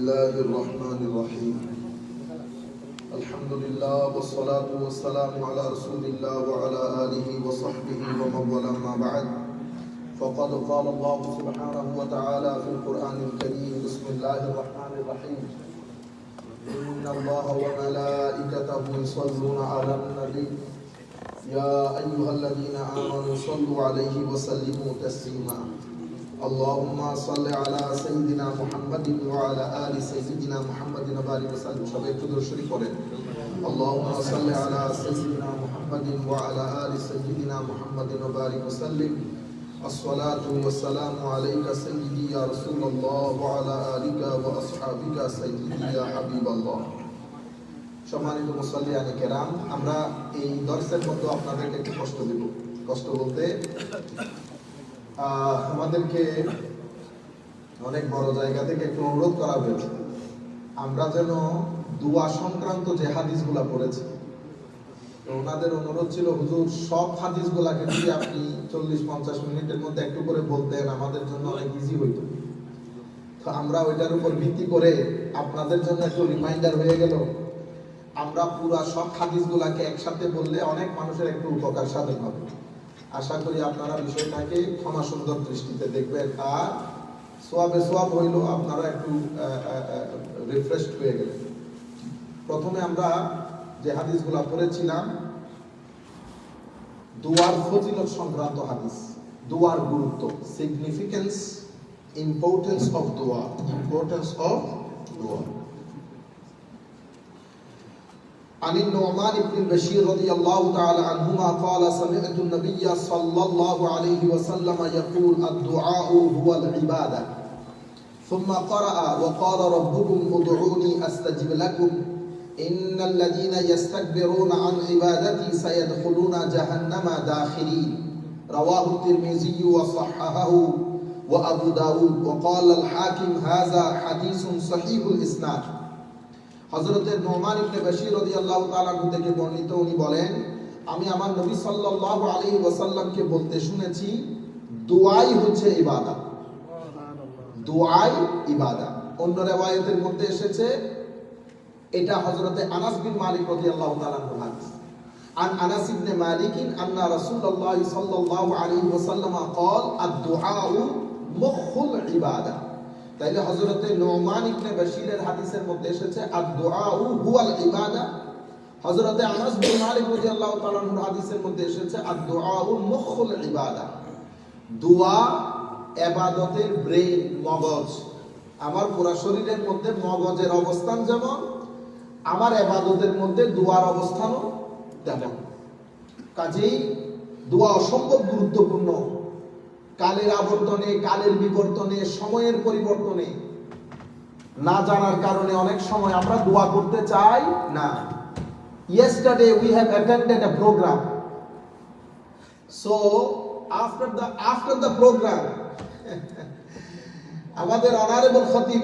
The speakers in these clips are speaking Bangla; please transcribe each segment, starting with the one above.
الله الرحمن الرحيم الحمد لله والصلاة والسلام على رسول الله وعلى آله وصحبه ومن والاه ما بعد فقد قال الله سبحانه وتعالى في القرآن الكريم بسم الله الرحمن الرحيم إن الله وملائكته يصلون على النبي يا أيها الذين آمنوا صلوا عليه وسلموا تسليما اللهم صل على سيدنا محمد وعلى آل سيدنا محمد وبارك وسلم সবাই একটু দরুদ শরীফ পড়েন اللهم صل على سيدنا محمد وعلى آل سيدنا محمد وبارك وسلم الصلاة والسلام عليك سيدي يا رسول الله وعلى آلك وأصحابك سيدي يا حبيب الله সম্মানিত মুসল্লিয়ান কেরাম, আমরা এই দর্সের মধ্যে আপনাদেরকে একটু কষ্ট দেব। কষ্ট বলতে আমাদেরকে অনেক বড় জায়গা থেকে একটু অনুরোধ করা হয়েছে আমরা যেন দোয়া সংক্রান্ত যে হাদিসগুলা পড়েছি, তো ওনাদের অনুরোধ ছিল হুজুর সব হাদিসগুলাকে যদি আপনি 40-50 মিনিটের মধ্যে একটু করে বলতেন আমাদের জন্য অনেক ইজি হইতো। তো আমরা ওইটার উপর ভিত্তি করে আপনাদের জন্য একটু রিমাইন্ডার হয়ে গেল, আমরা পুরা সব হাদিসগুলাকে একসাথে বললে অনেক মানুষের একটু উপকার সাধন হবে। আশা করি আপনারা বিষয়টাকে ক্ষমা সুন্দর দৃষ্টিতে দেখবেন, আর সোয়াবে সোয়াব হইল আপনারা একটু রিফ্রেশ হয়ে গেলেন। প্রথমে আমরা যে হাদিসগুলা পড়েছিলাম দুয়ার ফজিলত সংক্রান্ত হাদিস, দুয়ার গুরুত্ব, সিগনিফিকেন্স, ইম্পর্টেন্স অফ দোয়া, ইম্পর্টেন্স অফ দোয়া। عن النعمان بن البشير رضي الله تعالى عنهما قال سمعت النبي صلى الله عليه وسلم يقول الدعاء هو العبادة ثم قرأ وقال ربكم ادعوني أستجب لكم إن الذين يستكبرون عن عبادتي سيدخلون جهنم داخرين رواه الترمذي وصححه وأبو داود وقال الحاكم هذا حديث صحيح الإسناد। হযরতে নোমান ইবনে বশীর রাদিয়াল্লাহু তাআলা থেকে বর্ণিত, উনি বলেন আমি আমার নবী সাল্লাল্লাহু আলাইহি ওয়াসাল্লামকে বলতে শুনেছি দোয়াই হচ্ছে ইবাদত, দোয়াই ইবাদত। অন্য riwayতের মধ্যে এসেছে এটা হযরতে আনাস বিন মালিক রাদিয়াল্লাহু তাআলা এর হাদিস। আন আনাস ইবনে মালিক আন্না রাসূলুল্লাহ সাল্লাল্লাহু আলাইহি ওয়াসাল্লাম قال الدعاء مخ العباده। তাইলে হযরতে নোমান ইবনে বশীরের হাদিসের মধ্যে এসেছে আদ-দুআউ হুয়াল ইবাদা। হযরতে আনাস বিন মালিক রাদিয়াল্লাহু তাআলা এর হাদিসের মধ্যে এসেছে আদ-দুআউ মুখুল ইবাদা। দোয়া ইবাদতের ব্রেন, মগজ। আমার পুরো শরীরের মধ্যে মগজের অবস্থান যেমন, আমার ইবাদতের মধ্যে দোয়ার অবস্থানও তেমন। কাজেই দোয়া অসম্ভব গুরুত্বপূর্ণ। কালের আবর্তনে, কালের বিবর্তনে, সময়ের পরিবর্তনে না জানার কারণে অনেক সময় আমরা দোয়া করতে চাই না। Yesterday we have attended a program, so after the program আমাদের honorable khatib,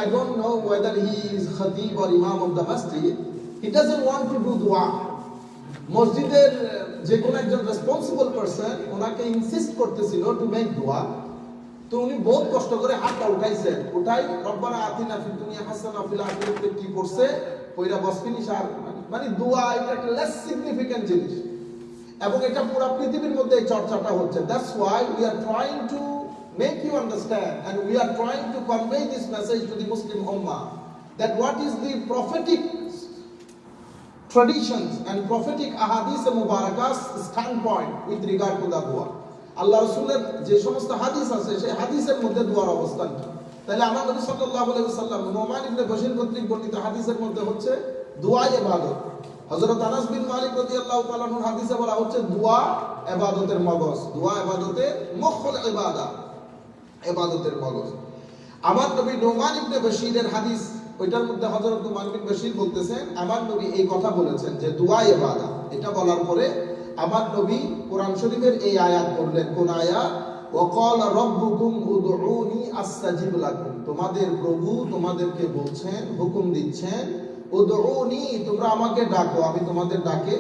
I don't know whether he is khatib or imam of the masjid, he doesn't want to do dua. মসজিদের যে কোন একজন রেসপন্সিবল পারসন ওনাকে ইনসিস্ট করতেছিল টু মেক দোয়া, তো উনি বহুত কষ্ট করে হাতটা উঠাইছেন। উঠাই রব্বানা আতিনা ফিদ দুনিয়া হাসানা ওয়া ফিল আখিরাতি কি করছে কইরা বস ফিনিশ। আর মানে দোয়া এটা একটা লেস সিগনিফিকেন্ট জিনিস, এবং এটা পুরো পৃথিবীর মধ্যে এই চর্চাটা হচ্ছে। That's why we are trying to make you understand and we are trying to convey this message to the Muslim উম্মাহ that what is the prophetic traditions and prophetic ahadith mubarakah's standpoint with regard to the dua. আল্লাহ রাসূলের যে সমস্ত হাদিস আছে সেই হাদিসের মধ্যে দোয়ার অবস্থান কি। তাহলে আমার নবী সাল্লাল্লাহু আলাইহি ওয়াসাল্লাম নোমান ইবনে বশীর কর্তৃক বর্ণিত হাদিসের মধ্যে হচ্ছে দোয়া ইবাদত। হযরত আনাস বিন মালিক রাদিয়াল্লাহু তাআলা এর হাদিসে বলা হচ্ছে দোয়া ইবাদতের মগজ, দোয়া ইবাদতের মুখুল ইবাদা, ইবাদতের মগজ। আমার নবী নোমান ইবনে বশীরের হাদিস, ওইটার মধ্যে হযরত নোমান বিন বশীর বলতেছেন আমার নবী এই কথা বলেছেন যে দোয়া ইবাদত। এটা বলার পরে আমার নবী কোরআন শরীফের এই আয়াত পড়লেন। কোন আয়াত? ওয়াকালা রাব্বুকুম উদউনি আস্তাজিব লাকুম। তোমাদের প্রভু তোমাদেরকে বলছেন, হুকুম দিচ্ছেন উদউনি, তোমরা আমাকে ডাকো, আমি তোমাদের ডাকে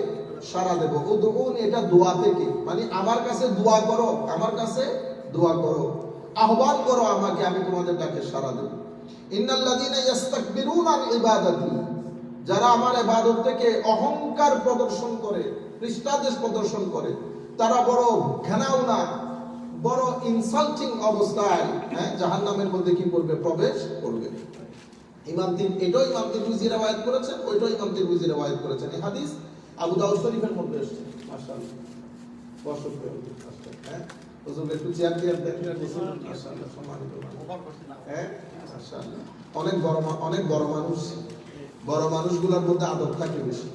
সাড়া দেব। উদউনি এটা দোয়া থেকে, মানে আমার কাছে দোয়া করো, আমার কাছে দোয়া করো, আহ্বান করো আমাকে, আমি তোমাদের ডাকে সাড়া দেব। ইন্নাল্লাযীনা ইস্তাকবিরুনা আন ইবাদাতি, যারা আমার ইবাদত থেকে অহংকার প্রদর্শন করে, পৃষ্ঠদেশ প্রদর্শন করে, তারা বড় ঘৃণাওনা, বড় ইনসাল্টিং অবস্থায় জাহান্নামের মধ্যে কি করবে? প্রবেশ করবে। এটাও ইমাম তিরমিজি রওয়ায়াত করেছেন, ওইটাও ইমাম তিরমিজি রওয়ায়াত করেছেন। এই হাদিস আবু দাউদ শরীফের মধ্যে এসেছে। মাশাআল্লাহ, বসত হুজুর একটু চেয়ার দিয়ে দেখেন। মাশাআল্লাহ, সম্মানিত মাশাআল্লাহ, অনেক বড় মানুষ। বড় মানুষগুলোর মধ্যে আদব থাকে বেশি।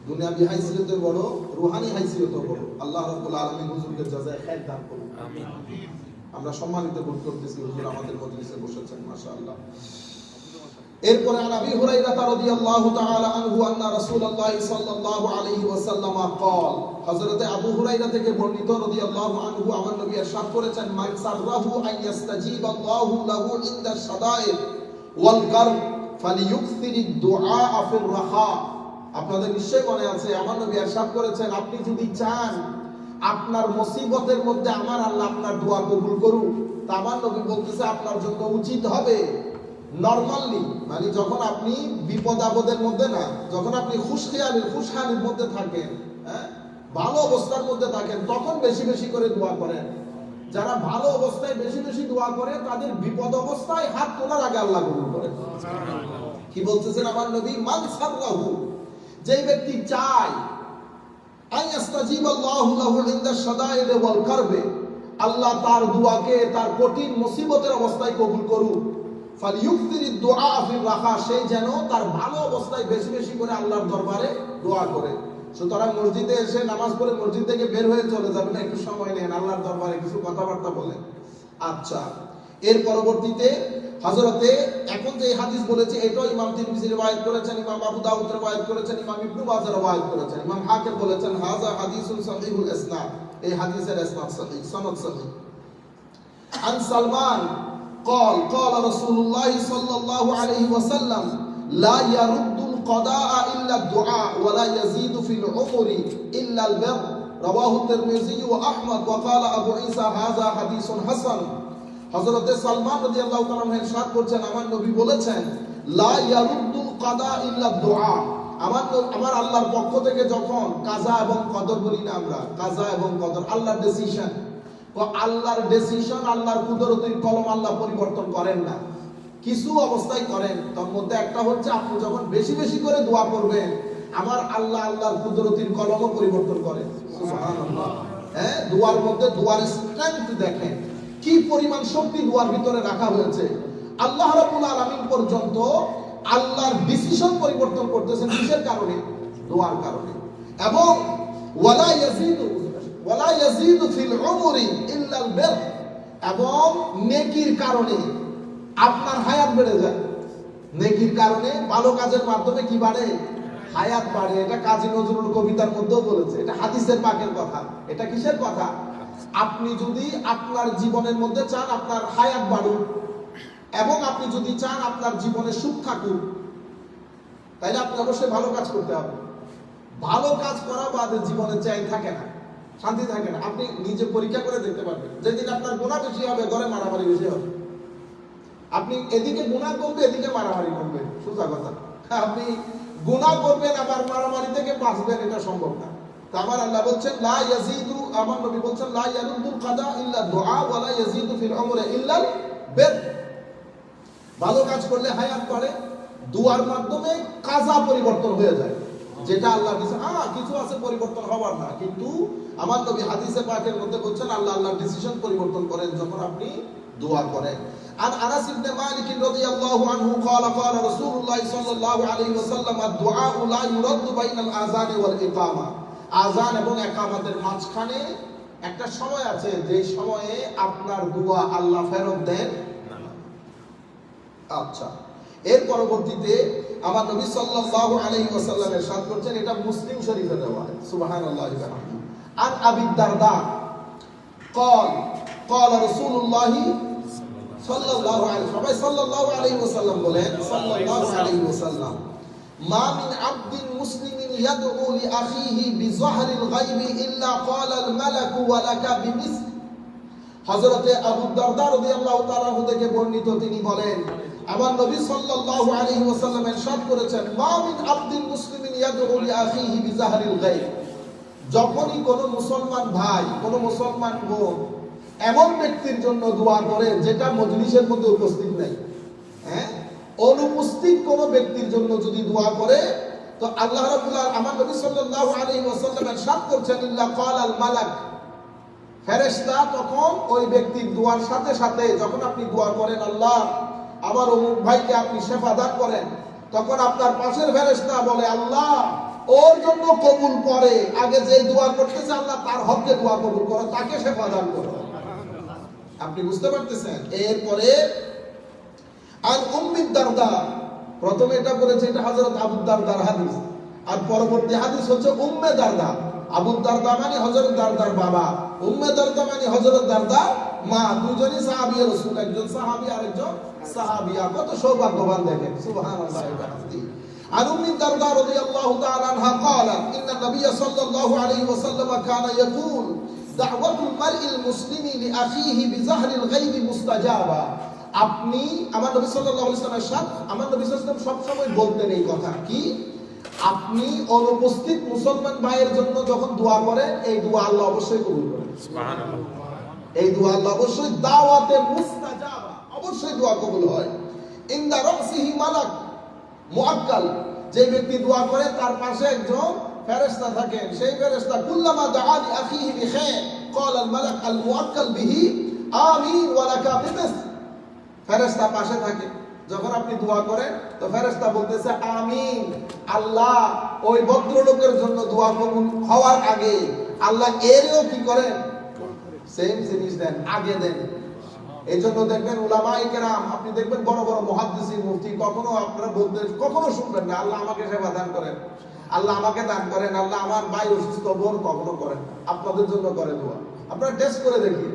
দুনিয়াবি হাইসিয়তে বড়, রুহানি হাইসিয়তে বড়। আল্লাহ রাব্বুল আলামিন হুজুরকে জাযায়ে খায়র দান করুন। আমিন। আমরা সম্মানিত বোধ করতেছি হুজুর আমাদের মজলিসে বসেছেন। মাশাআল্লাহ। এরপরে আবু হুরায়রা রাদিয়াল্লাহু তাআলা আনহু আন্না রাসূলুল্লাহ সাল্লাল্লাহু আলাইহি ওয়াসাল্লাম قال, হযরতে আবু হুরায়রা থেকে বর্ণিত রাদিয়াল্লাহু আনহু, আমার নবী ইরশাদ করেছেন, মান সাররাহু আন ইস্তাজিবাল্লাহু লাহু ইনদা শাদাইদ ওয়াল কারব ফালিয়ুকসিরিদ দুআ ফির রাখা। আপনাদের নিশ্চয় মনে আছে আমার নবী ইরশাদ করেছেন, আপনি যদি চান আপনার মুসিবতের মধ্যে আমার আল্লাহ আপনার দোয়া কবুল করুন, তা আমার নবী বলতেছে আপনার জন্য উচিত হবে নরমালি, মানে যখন আপনি বিপদ আপদের মধ্যে না, যখন আপনি খুশহালির মধ্যে থাকেন, ভালো অবস্থার মধ্যে থাকেন, তখন বেশি বেশি করে দোয়া করেন। যারা ভালো অবস্থায় বেশি বেশি দোয়া করে, তাদের বিপদ অবস্থায় হাত তোলার আগে আল্লাহ কবুল করেন। কি বলতেছেন আমার নবী? মান সাররাহু, যেই ব্যক্তি চায় আইয়াস্তাজিবাল্লাহু লাহু ইনদা শাদাইদ ওয়াল কারবে, আল্লাহ তার দোয়াকে তার কঠিন মুসিবতের অবস্থায় কবুল করুন, ফালিয়ুকসিরিদ দুআ ফির রাখা, সে যেন তার ভালো অবস্থায় বেশি বেশি করে আল্লাহর দরবারে দোয়া করে। সুতরাং মসজিদে এসে নামাজ পড়ে মসজিদ থেকে বের হয়ে চলে যাবেন, একটু সময় নেন, আল্লাহর দরবারে কিছু কথাবার্তা বলেন। আচ্ছা, এর পরবর্তীতে হযরতে, এখন যে হাদিস বলেছে এটাও ইমাম তিরমিজি রওয়ায়াত করেছেন, ইমাম আবু দাউদ রওয়ায়াত করেছেন, ইমাম ইবনে মাজাহ রওয়ায়াত করেছেন, ইমাম হাকিম বলেছেন হাযা হাদিসুন সহিহুল ইসনাদ, এই হাদিসের ইসনাদ সহিহ, সনদ সহিহ। আন সালমান قال قال رسول الله صلى الله عليه وسلم لا يرد القضاء إلا الدعاء ولا يزيد في العمر إلا البر رواه الترمذي وأحمد وقال أبو عيسى هذا حديث حسن। হযরত সালমান রাদিয়াল্লাহু তাআলা ইরশাদ করছেন, আমার নবী বলেছেন, লা ইয়ারুদ্দুল কাদা ইল্লা দুআ, আমার আল্লাহর পক্ষ থেকে যখন কাজা এবং কদর বলি না আমরা, কাজা এবং কদর আল্লাহর ডিসিশন, তো আল্লাহর ডিসিশন, আল্লাহর কুদরতের কলম আল্লাহ পরিবর্তন করেন না, কিছু অবস্থায় করেন। তার মধ্যে একটা হচ্ছে আপনি যখন বেশি বেশি করে দোয়া করবেন, আমার আল্লাহ আল্লাহর কুদরতের কলমও পরিবর্তন করেন। সুবহানাল্লাহ। দোয়ার মধ্যে দোয়ার স্ট্রেংথ দেখেন, কি পরিমাণ শক্তি দোয়ার ভিতরে রাখা হয়েছে। আল্লাহ রাব্বুল আলামিন পর্যন্ত আল্লাহর ডিসিশন পরিবর্তন করতেছেন কিসের কারণে? দোয়ার কারণে। এবং ওয়ালা ইয়াজিদু ফিল উমরি ইল্লা আল বির, এবং নেকির কারণে আপনার হায়াত বেড়ে যায়। নেকির কারণে, ভালো কাজের মাধ্যমে কি বাড়ে? হায়াত বাড়ে। এটা কাজী নজরুল কবিতার মধ্যেও বলেছে, এটা হাদিসের পাকের কথা। এটা কিসের কথা? আপনি যদি আপনার জীবনের মধ্যে চান আপনার হায়াত বাড়ুক, এবং আপনি যদি চান আপনার জীবনে সুখ থাকুক, তাইলে আপনি অবশ্যই ভালো কাজ করতে হবে। ভালো কাজ করা বাদে জীবনে চাই থাকে না, শান্তি থাকে না। আপনি নিজে পরীক্ষা করে দেখতে পারবেন, যেদিন আপনার গুনাহ বেশি হবে, ঘরে মারামারি বেশি হবে। আপনি এদিকে গুনাহ করবে, এদিকে মারামারি করবে, সোজা কথা। আপনি গুনাহ করবেন আবার মারামারি থেকে বাঁচবেন, এটা সম্ভব না। আমার আল্লাহ বলছেন লা ইয়াজিদু, আমার নবী বলছেন লা ইয়ারুদ্দুল কাদা ইল্লা দুআ ওয়া লা ইয়াজিদু ফিল উমরি ইল্লা আল বির। ভালো কাজ করলে হায়াত বাড়ে, দুয়ার মাধ্যমে কাজা পরিবর্তন হয়ে যায়। যেটা আল্লাহ কিছু আছে পরিবর্তন হবার না, কিন্তু আমার নবী হাদিসে পাকের মধ্যে বলছেন আল্লাহ আল্লাহর ডিসিশন পরিবর্তন করেন যখন আপনি দোয়া করেন। আর আনাস ইবনে মালিক রাদিয়াল্লাহু আনহু قال قال رسول الله صلى الله عليه وسلم الدعاء لا يرد بين الاذان والاقامه, আযান এবং ইকামতের মাঝখানে একটা সময় আছে, যে সময়ে আপনার দোয়া আল্লাহ ফেরত দেন না। আচ্ছা, এর পরবর্তীতে আমার নবী সাল্লাল্লাহু আলাইহি ওয়াসাল্লাম ইরশাদ করেছেন, এটা মুসলিম শরীফে দেওয়া আছে, সুবহানাল্লাহি ওয়া বিহামদিহি। আন আবি দারদা قال قال رسول الله সাল্লাল্লাহু আলাইহি, সবাই সাল্লাল্লাহু আলাইহি ওয়াসাল্লাম বলেন, সাল্লাল্লাহু আলাইহি ওয়াসাল্লাম, মা মিন আবদিন মুসলিমিন ইয়াদউ লি আখিহি বিযহরিল গায়বি ইল্লা ক্বালা আল মালাকু ওয়া লাকা বিমিসল। হযরতে আবু দারদা রাদিয়াল্লাহু তাআলা থেকে বর্ণিত, তিনি বলেন, আমার নবী সাল্লাল্লাহু আলাইহি ওয়াসাল্লাম ইরশাদ করেছেন, মা মিন আবদিন মুসলিমিন ইয়াদউ লিআখিহি বিযাহরিল গায়ব। যখনই কোনো মুসলমান ভাই, কোনো মুসলমান বোন এমন ব্যক্তির জন্য দোয়া করে যেটা মজলিসের মধ্যে উপস্থিত নাই, হ্যাঁ, অনুপস্থিত কোনো ব্যক্তির জন্য যদি দোয়া করে, তো আল্লাহ রাব্বুল আলামিন, আমার নবী সাল্লাল্লাহু আলাইহি ওয়াসাল্লাম ইরশাদ করছেন, ইল্লা ক্বালাল মালাক, ফেরেশতা তখন ওই ব্যক্তির দোয়ার সাথে সাথে, যখন আপনি দোয়া করেন আল্লাহ আমার অমুক ভাইকে আপনি শেফা দান করেন, তখন আপনার পাশের ফেরেশতা বলে আল্লাহ ওর জন্য কবুল করে, আগে যে দোয়া করতেছে আল্লাহ তার হককে দোয়া কবুল করো, তাকে শেফা দান করো। আপনি বুঝতে পারতেছেন? এরপরে আর উম্মি দারদা, প্রথমে এটা বলেছে এটা হযরত আবু দারদার হাদিস, আর পরবর্তী হাদিস হচ্ছে উম্মে দারদা। আবু দারদা মানে হযরত দারদার বাবা, উম্মে দারদা মানে হযরত দারদা মা, দুজনই সাহাবী রাসূল, একজন সাহাবী আরেকজন সাহাবিয়া। কত সৌভাগ্যবান দেখেন, সুবহানাল্লাহ। এটা হাদিস عن أم الدرداء رضي الله تعالى عنها قالت إن النبي صلى الله عليه وسلم كان يقول دعوة المرء المسلم لأخيه بظهر الغيب مستجابة। আপনি, আমার নবী সাল্লাল্লাহু আলাইহি ওয়াসাল্লামের সাথে, আমার নবী সাল্লাল্লাহু আলাইহি ওয়াসাল্লাম সব সময় বলতেন এই কথা, কি আপনি অনুপস্থিত মুসলমান ভাইয়ের জন্য যখন দোয়া করেন, এই দোয়া আল্লাহ অবশ্যই কবুল করেন। সুবহানাল্লাহ। এই দোয়া আল্লাহ অবশ্যই, দাওয়াতে মুস্তাজাবা, অবশ্যই দোয়া কবুল হয়। ইনদা রাসিহি মালাক মুআক্কাল, যে ব্যক্তি দোয়া করে তার পাশে একজন ফেরেশতা থাকেন, সেই ফেরেশতা কুল্লামা দাআ লি আখিহি বিখাইর ক্বাল আল মালাক আল মুআক্কাল বিহি আমিন ওয়া লাকা বিমিস। ফেরেশতা পাশে থাকে, যখন আপনি দোয়া করেন তো ফেরেশতা বলতেছে আমিন, আল্লাহ ওই ভদ্রলোকের জন্য দোয়া কবুল হওয়ার আগে আল্লাহ এরও কি করেন, সেম জিনিস দেন, আগে দেন। এই জন্য দেখবেন উলামায়ে কেরাম, আপনি দেখবেন বড় বড় মুহাদ্দিসিন মুফতি, কখনো আপনারা বলতে কখনো শুনবেন না আল্লাহ আমাকে সেবা দান করেন, আল্লাহ আমাকে দান করেন, আল্লাহ আমার ভাই অসুস্থ বোন, কখনো করেন। আপনাদের জন্য করে দোয়া। আপনারা টেস্ট করে দেখি,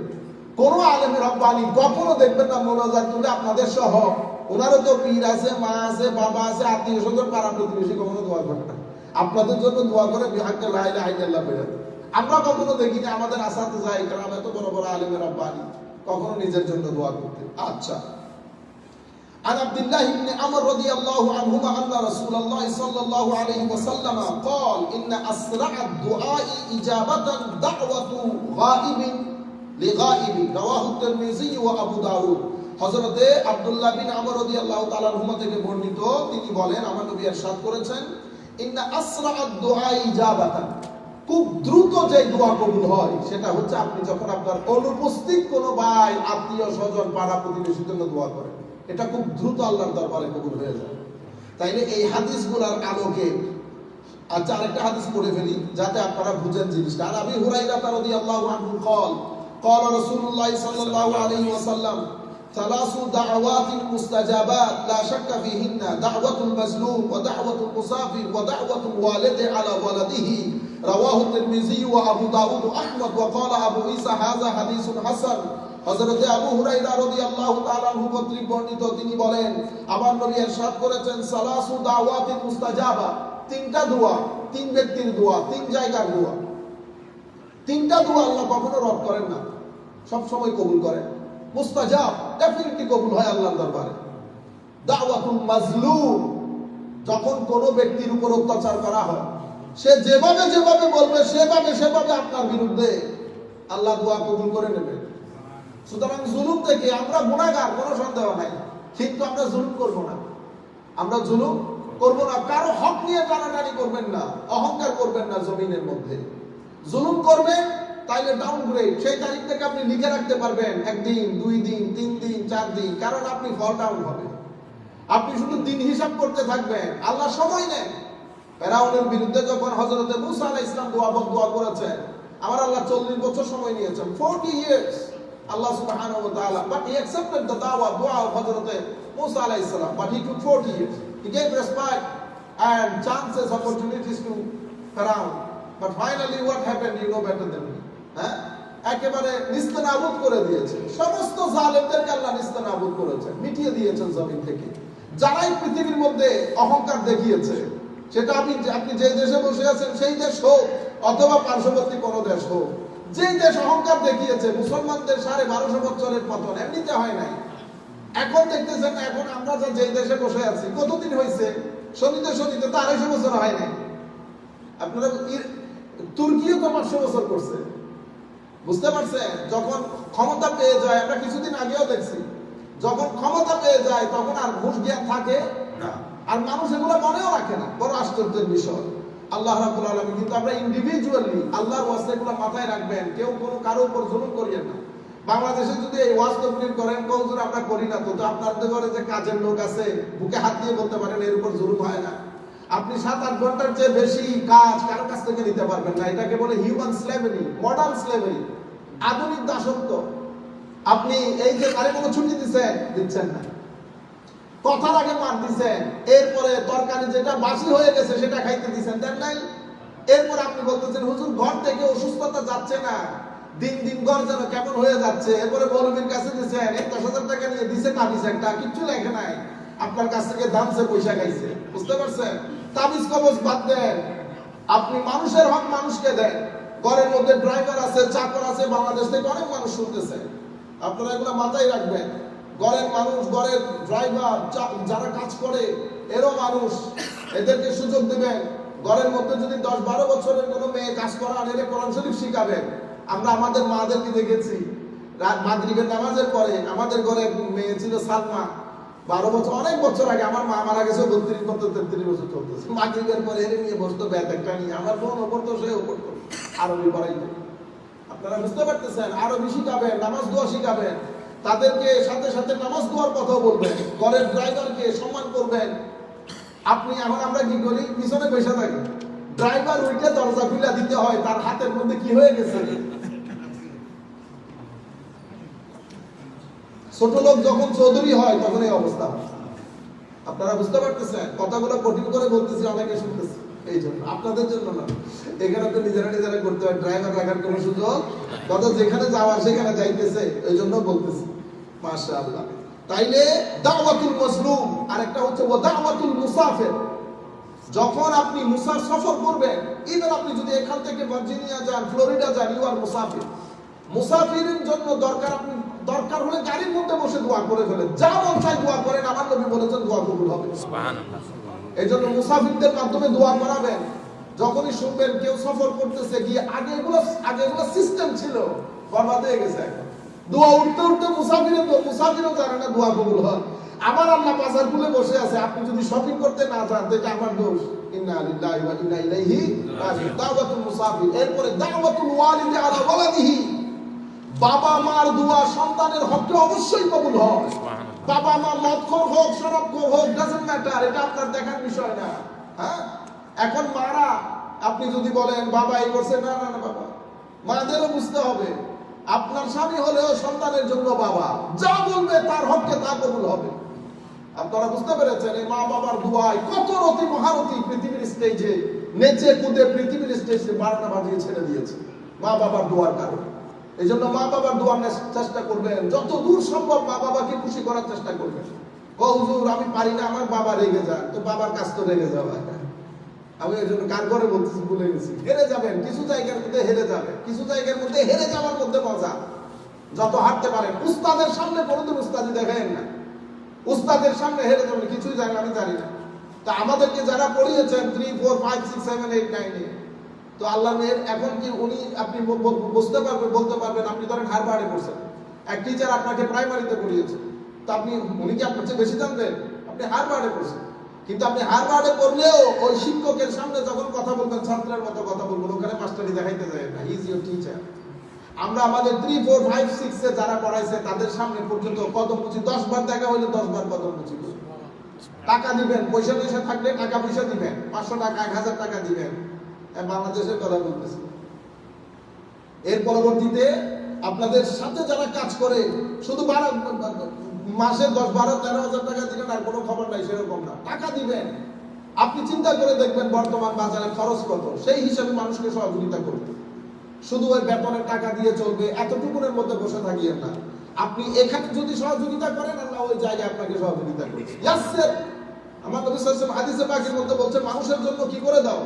কোন আলেমের রব্বানি কখনো দেখবেন না মোনাজাত তুলে আপনাদের সহ, ওনারও তো পীর আছে, মা আছে, বাবা আছে, আত্মীয় স্বজন, পাড়া প্রতিবেশী, কখনো দোয়া করে না। আপনাদের জন্য দোয়া করে বিহাক্কে লা ইলাহা ইল্লাল্লাহ বলে। আমরা কখনো দেখি না আমাদের আসাতে যায় কারণ এত বড় বড় আলেমের রব্বানি কখনো নিজের জন্য দোয়া করতে। আচ্ছা, عن عبد الله بن عمرو رضي الله عنهما أن رسول الله صلى الله عليه وسلم قال إن أسرع الدعاء إجابة دعوة غائب لغائب رواه الترمذي وأبو داود। হযরতে আব্দুল্লাহ বিন আমর রাদিয়াল্লাহু তাআলা আনহুমা থেকে বর্ণিত, তিনি বলেন আমার নবী ইরশাদ করেছেন, ইন্না আসরা'আদ দুআ ইজাবাতান, খুব দ্রুত যে দোয়া কবুল হয় সেটা হচ্ছে আপনি যখন আপনার অনুপস্থিত কোনো ভাই, আত্মীয় স্বজন, পাড়া প্রতিবেশীর জন্য দোয়া করেন, এটা খুব দ্রুত আল্লাহর দরবারে কবুল হয়ে যায়। তাইলে এই হাদিসগুলোর আলোকে আচ্ছা আরেকটা হাদিস পড়ে ফেলি যাতে আপনারা বুঝেন জিনিসটা। আর আবি হুরায়রা রাদিয়াল্লাহু আনহু قال قال رسول الله صلى الله عليه وسلم ثلاث دعوات مستجابات لا شك فيهن دعوة المظلوم ودعوة المسافر ودعوة الوالد على ولده رواه الترمذي وابو داود واحمد وقال ابو عيسى هذا حديث حسن। হযরতে আবু হুরায়রা রাদিয়াল্লাহু তাআলা আনহু কর্তৃক বর্ণিত, তিনি বলেন আমার নবী ইরশাদ করেছেন সালাসু দাওয়াতিন মুস্তাজাবা, তিনটা দোয়া, তিন ব্যক্তির দোয়া, তিন জায়গার দোয়া, তিনটা দোয়া আল্লাহ কখনো রদ করেন না, সব সময় কবুল করেন। মুস্তাজাব, ডেফিনিটলি কবুল হয় আল্লাহর দরবারে। দাওয়াতুল মাজলুম, যখন কোনো ব্যক্তির উপর অত্যাচার করা হয়, সে যেভাবে যেভাবে বলবে সেভাবে সেভাবে আপনার বিরুদ্ধে আল্লাহ দোয়া কবুল করে নেবে। সুতরাং জুলুম থেকে আমরা গুনাহগার, কোনো সন্দেহ নাই, কিন্তু আমরা জুলুম করব না, আমরা জুলুম করব না, কারো হক নিয়ে টানাটানি করবেন না, অহংকার করবেন না জমিনের মধ্যে। জুলুম করবেন তাইলে ডাউনগ্রেড, সেই তারিখ থেকে আপনি লিখে রাখতে পারবেন একদিন, 2 দিন, 3 দিন, 4 দিন, কারণ আপনি ফল ডাউন হবে। আপনি শুধু দিন হিসাব করতে থাকবেন, আল্লাহ সময় নেন। ফেরাউনের বিরুদ্ধে যখন হযরতে মুসা আলাইহিস সালাম দোয়া করেছেন, আমার আল্লাহ 40 বছর সময় নিয়েছেন, 40 years Allah subhanahu wa ta'ala, but he accepted the dua of Hazrat Musa alayhi salam, but he took 40 years. He gave respite and chances, opportunities to Pharaoh, but finally what happened, you know better than me. একেবারে নিস্তেনাবুদ করে দিয়েছে, সমস্ত জালেমদেরকে আল্লাহ নিস্তেনাবুদ করেছেন, মিটিয়ে দিয়েছেন জমিন থেকে। যারাই পৃথিবীর মধ্যে অহংকার দেখিয়েছে, সেটা আপনি যে দেশে বসে আছেন সেই দেশ হোক অথবা পার্শ্ববর্তী কোনো দেশ হোক, যে দেশ অহংকার দেখিয়েছে, মুসলমানদের 1250 বছরের পতন এমনিতে হয় নাই, এখন দেখতেছেন না, এখন আমরা যে দেশে বসে আছি, কতদিন হয়েছে? শনিতে তো 250 বছর হয় নাই। আপনারা তুর্কিও তো 500 বছর করছে। বুঝতে পারছেন? যখন ক্ষমতা পেয়ে যায়, আমরা কিছুদিন আগেও দেখছি, যখন ক্ষমতা পেয়ে যায় তখন আর ঘুষ জ্ঞান থাকে না, আর মানুষ এগুলো মনেও রাখে না। বড় আশ্চর্যের বিষয়। আল্লাহ রাব্বুল আলামিন কিন্তু আমরা ইন্ডিভিজুয়ালি আল্লাহর ওয়াস্তে এগুলো মাথায় রাখবেন, কেউ কোনো কারো উপর জুলুম করিয়েন না। বাংলাদেশে যদি এই ওয়াজ তকরির করেন, কৌজুর আমরা করি না, তো আপনাদের ঘরে যে কাজের লোক আছে বুকে হাত দিয়ে বলতে পারেন এর উপর জুলুম হয় না। আপনি 7-8 ঘন্টার চেয়ে বেশি কাজ কারো কাছ থেকে নিতে পারবেন না। এটাকে বলে হিউম্যান স্লেভারি, মডার্ন স্লেভারি, আধুনিক দাসত্ব। আপনি এই যে কারে কোনো ছুটি দিচ্ছেন না, কথার আগে মার দিচ্ছেন, এরপরে তরকারি যেটা বাসি হয়ে গেছে সেটা খাইতে দিচ্ছেন, দেন নাই? এরপর আপনি বলতেছেন হুজুর ঘর থেকে অসুস্থতা যাচ্ছে না, দিন দিন ঘর যেন কেমন হয়ে যাচ্ছে। এরপরে মৌলবীর কাছে দিচ্ছেন, 10,000 টাকা নিয়ে দিছে, তাবিজ একটা কিচ্ছু লেখে নাই, আপনার কাছ থেকে দামছে পয়সা খাইছে। বুঝতে পারছেন? তাবিজ কবজ বাদ দেন, আপনি মানুষের হক মানুষকে দেন। ঘরের মধ্যে ড্রাইভার আছে, চাকর আছে, বাংলাদেশ থেকে অনেক মানুষ শুনতেছে, আপনারা এগুলো মাথায় রাখবেন। ঘরের মানুষ, ঘরের ড্রাইভার যারা কাজ করে এরও মানুষ, এদেরকে সুযোগ দিবেন। ঘরের মধ্যে যদি 10-12 বছরের কোনো মেয়ে কাজ করান, এর কোরআন শরীফ শিখাবেন। আমরা আমাদের মাদেরকে দেখেছি, রাত মাগরিবের নামাজের পরে আমাদের ঘরে মেয়ে ছিল সালমা, 12 বছর, অনেক বছর আগে। আমার মা মারা গেছে 32 বছর 33 বছর চলতেছে। মাগরিবের পরে এর নিয়ে বসতো ব্যাগ একটা নিয়ে, আমার বোন ওপর তো সেও করতো, আরবি পড়াইতো। আপনারা বুঝতে পারতেছেন? আরবি শিখাবেন, নামাজ দোয়া শিখাবেন, তাদেরকে সাথে সাথে নামাজ দোয়ার কথা বলবেন, ঘরের ড্রাইভারকে সম্মান করবেন। আপনি এখন আমরা কি করি? পিছনে বসে থাকি, ড্রাইভার উইটে দরজা খুলে দিতে হয়, তার হাতের মধ্যে কি হয়ে গেছে। ছোট লোক যখন চৌধুরী হয় তখন এই অবস্থা হয়। আপনারা বুঝতে পারতেছেন? কথাগুলো কঠিন করে বলতেছি, অনেকে শুনতেছে, এই জন্য, আপনাদের জন্য না। এখানে তো নিজেরা করতে হয়, ড্রাইভার রাখার কোনো সুযোগ, কত যেখানে যাওয়ার সেখানে যাইতেছে, এই জন্য বলতেছি। মাশাআল্লাহ। তাইলে দাওয়াতুল মাজলুম, আরেকটা হচ্ছে ওয়া দাওয়াতুল মুসাফির। যখন আপনি সফর করবেন, ইভেন আপনি যদি এখান থেকে ভার্জিনিয়া যান, ফ্লোরিডা যান, ইউ আর মুসাফির। মুসাফিরের জন্য দরকার হলে গাড়ির মধ্যে বসে দোয়া করে ফেলেন, যা মন চায় দোয়া করেন। আমার নবী বলেছেন দোয়া কবুল হবে। সুবহানাল্লাহ। এই জন্য মুসাফিরদের মাধ্যমে দোয়া করাবেন। যখনই শুনবেন কেউ সফর করতেছে গিয়ে, আগে এগুলো সিস্টেম ছিল, বরবাদ হয়ে গেছে। দোয়া উঠতে মুসাফিরও জানে না দোয়া কবুল হয়। আমার আল্লাহ বাজার খুলে বসে আছে, আপনি যদি শপিং করতে না যান তো এটা আমার দোষ। ইন্না লিল্লাহি ওয়া ইন্না ইলাইহি রাজিউন। দাওয়াতুল মুসাফির। এরপরে দাওয়াতুল ওয়ালিদি আলা ওয়ালাদিহি, বাবা মার দোয়া সন্তানের হককে অবশ্যই কবুল হয়। বাবা মা মদখোর হোক, শরাবখোর হোক, ডাজন্ট ম্যাটার, এটা আপনার দেখার বিষয় না। হ্যাঁ, এখন মারা, আপনি যদি বলেন বাবা এই করছে, না না না, বাবা মাদেরও বুঝতে হবে, আপনার স্বামী হলেও সন্তানের জন্য বাবা যা বলবে তার হককে তা কবুল হবে। আপনারা বুঝতে পেরেছেন? এই মা বাবার দোয়ায় কত রতি মহারতি পৃথিবীর স্টেজে নেচে কুদে পৃথিবীর স্টেজে 12টা বাজিয়ে ছেড়ে দিয়েছে মা বাবার দোয়ার কারণে। এই জন্য মা বাবার দোয়ার চেষ্টা করবেন, যত দূর সম্ভব মা বাবাকে খুশি করার চেষ্টা করবেন। হুজুর আমি পারি না, আমার বাবা রেগে যায়, তো বাবার কাছ তো রেগে যাওয়া। আমি এই জন্য কার করে বলতেছি, ভুলে গেছি। হেরে যাবেন, কিছু জায়গার মধ্যে হেরে যাবেন, কিছু জায়গার মধ্যে হেরে যাওয়ার মধ্যে মজা। যত হারতে পারেন, উস্তাদের সামনে কোনোদিন উস্তাদি দেখায়েন না। উস্তাদের সামনে হেরে যাবেন, কিছুই জানি আমি জানি না। তা আমাদেরকে যারা পড়িয়েছেন 3, 4, 5, 6, 7, 8, 9, তো আল্লাহ মেয়ের এখন কি উনি, আপনি বুঝতে পারবেন, বলতে পারবেন, আপনি ধরেন হারবার্ডে পড়ছেন, এক টিচার আপনাকে প্রাইমারিতে পড়িয়েছে, তো উনি কি আপনার চেয়ে বেশি জানবেন? আপনি হারবার্ডে পড়ছেন, কিন্তু আপনি হারবার্ডে পড়লেও ওই শিক্ষকের সামনে যখন কথা বলবেন, ছাত্রের মতো কথা বলবেন, ওখানে মাস্টারি দেখাইতে যায় না, ইজ ইউর টিচার। আমরা আমাদের 3, 4, 5, 6 এ যারা পড়াইছে তাদের সামনে পর্যন্ত কদম মুচি, 10 বার দেখা হইলে 10 বার কদম মুচি। টাকা দিবেন, পয়সা থাকলে টাকা পয়সা দিবেন, 500 টাকা 1000 টাকা দিবেন। বাংলাদেশের কথা বলতেছি। এর পরবর্তীতে আপনাদের সাথে যারা কাজ করে, শুধু মাসে 10, 12, 13,000 টাকা দিবেন আর কোনো খবর নাই, সেরকম না, টাকা দিবেন। আপনি চিন্তা করে দেখবেন বর্তমান বাজারে খরচ কত, সেই হিসাবে মানুষকে সহযোগিতা করবে। শুধু ওই বেতনের টাকা দিয়ে চলবে এতটুকুনের মধ্যে বসে থাকিয়েন না। আপনি এখানে যদি সহযোগিতা করেন, আল্লাহ ওই জায়গায় আপনাকে সহযোগিতা করবে। ইয়াসসির, আমার নবী সাল্লাল্লাহু আলাইহি ওয়াসাল্লাম হাদিসে পাকের মধ্যে বলছে, মানুষের জন্য কি করে দাও,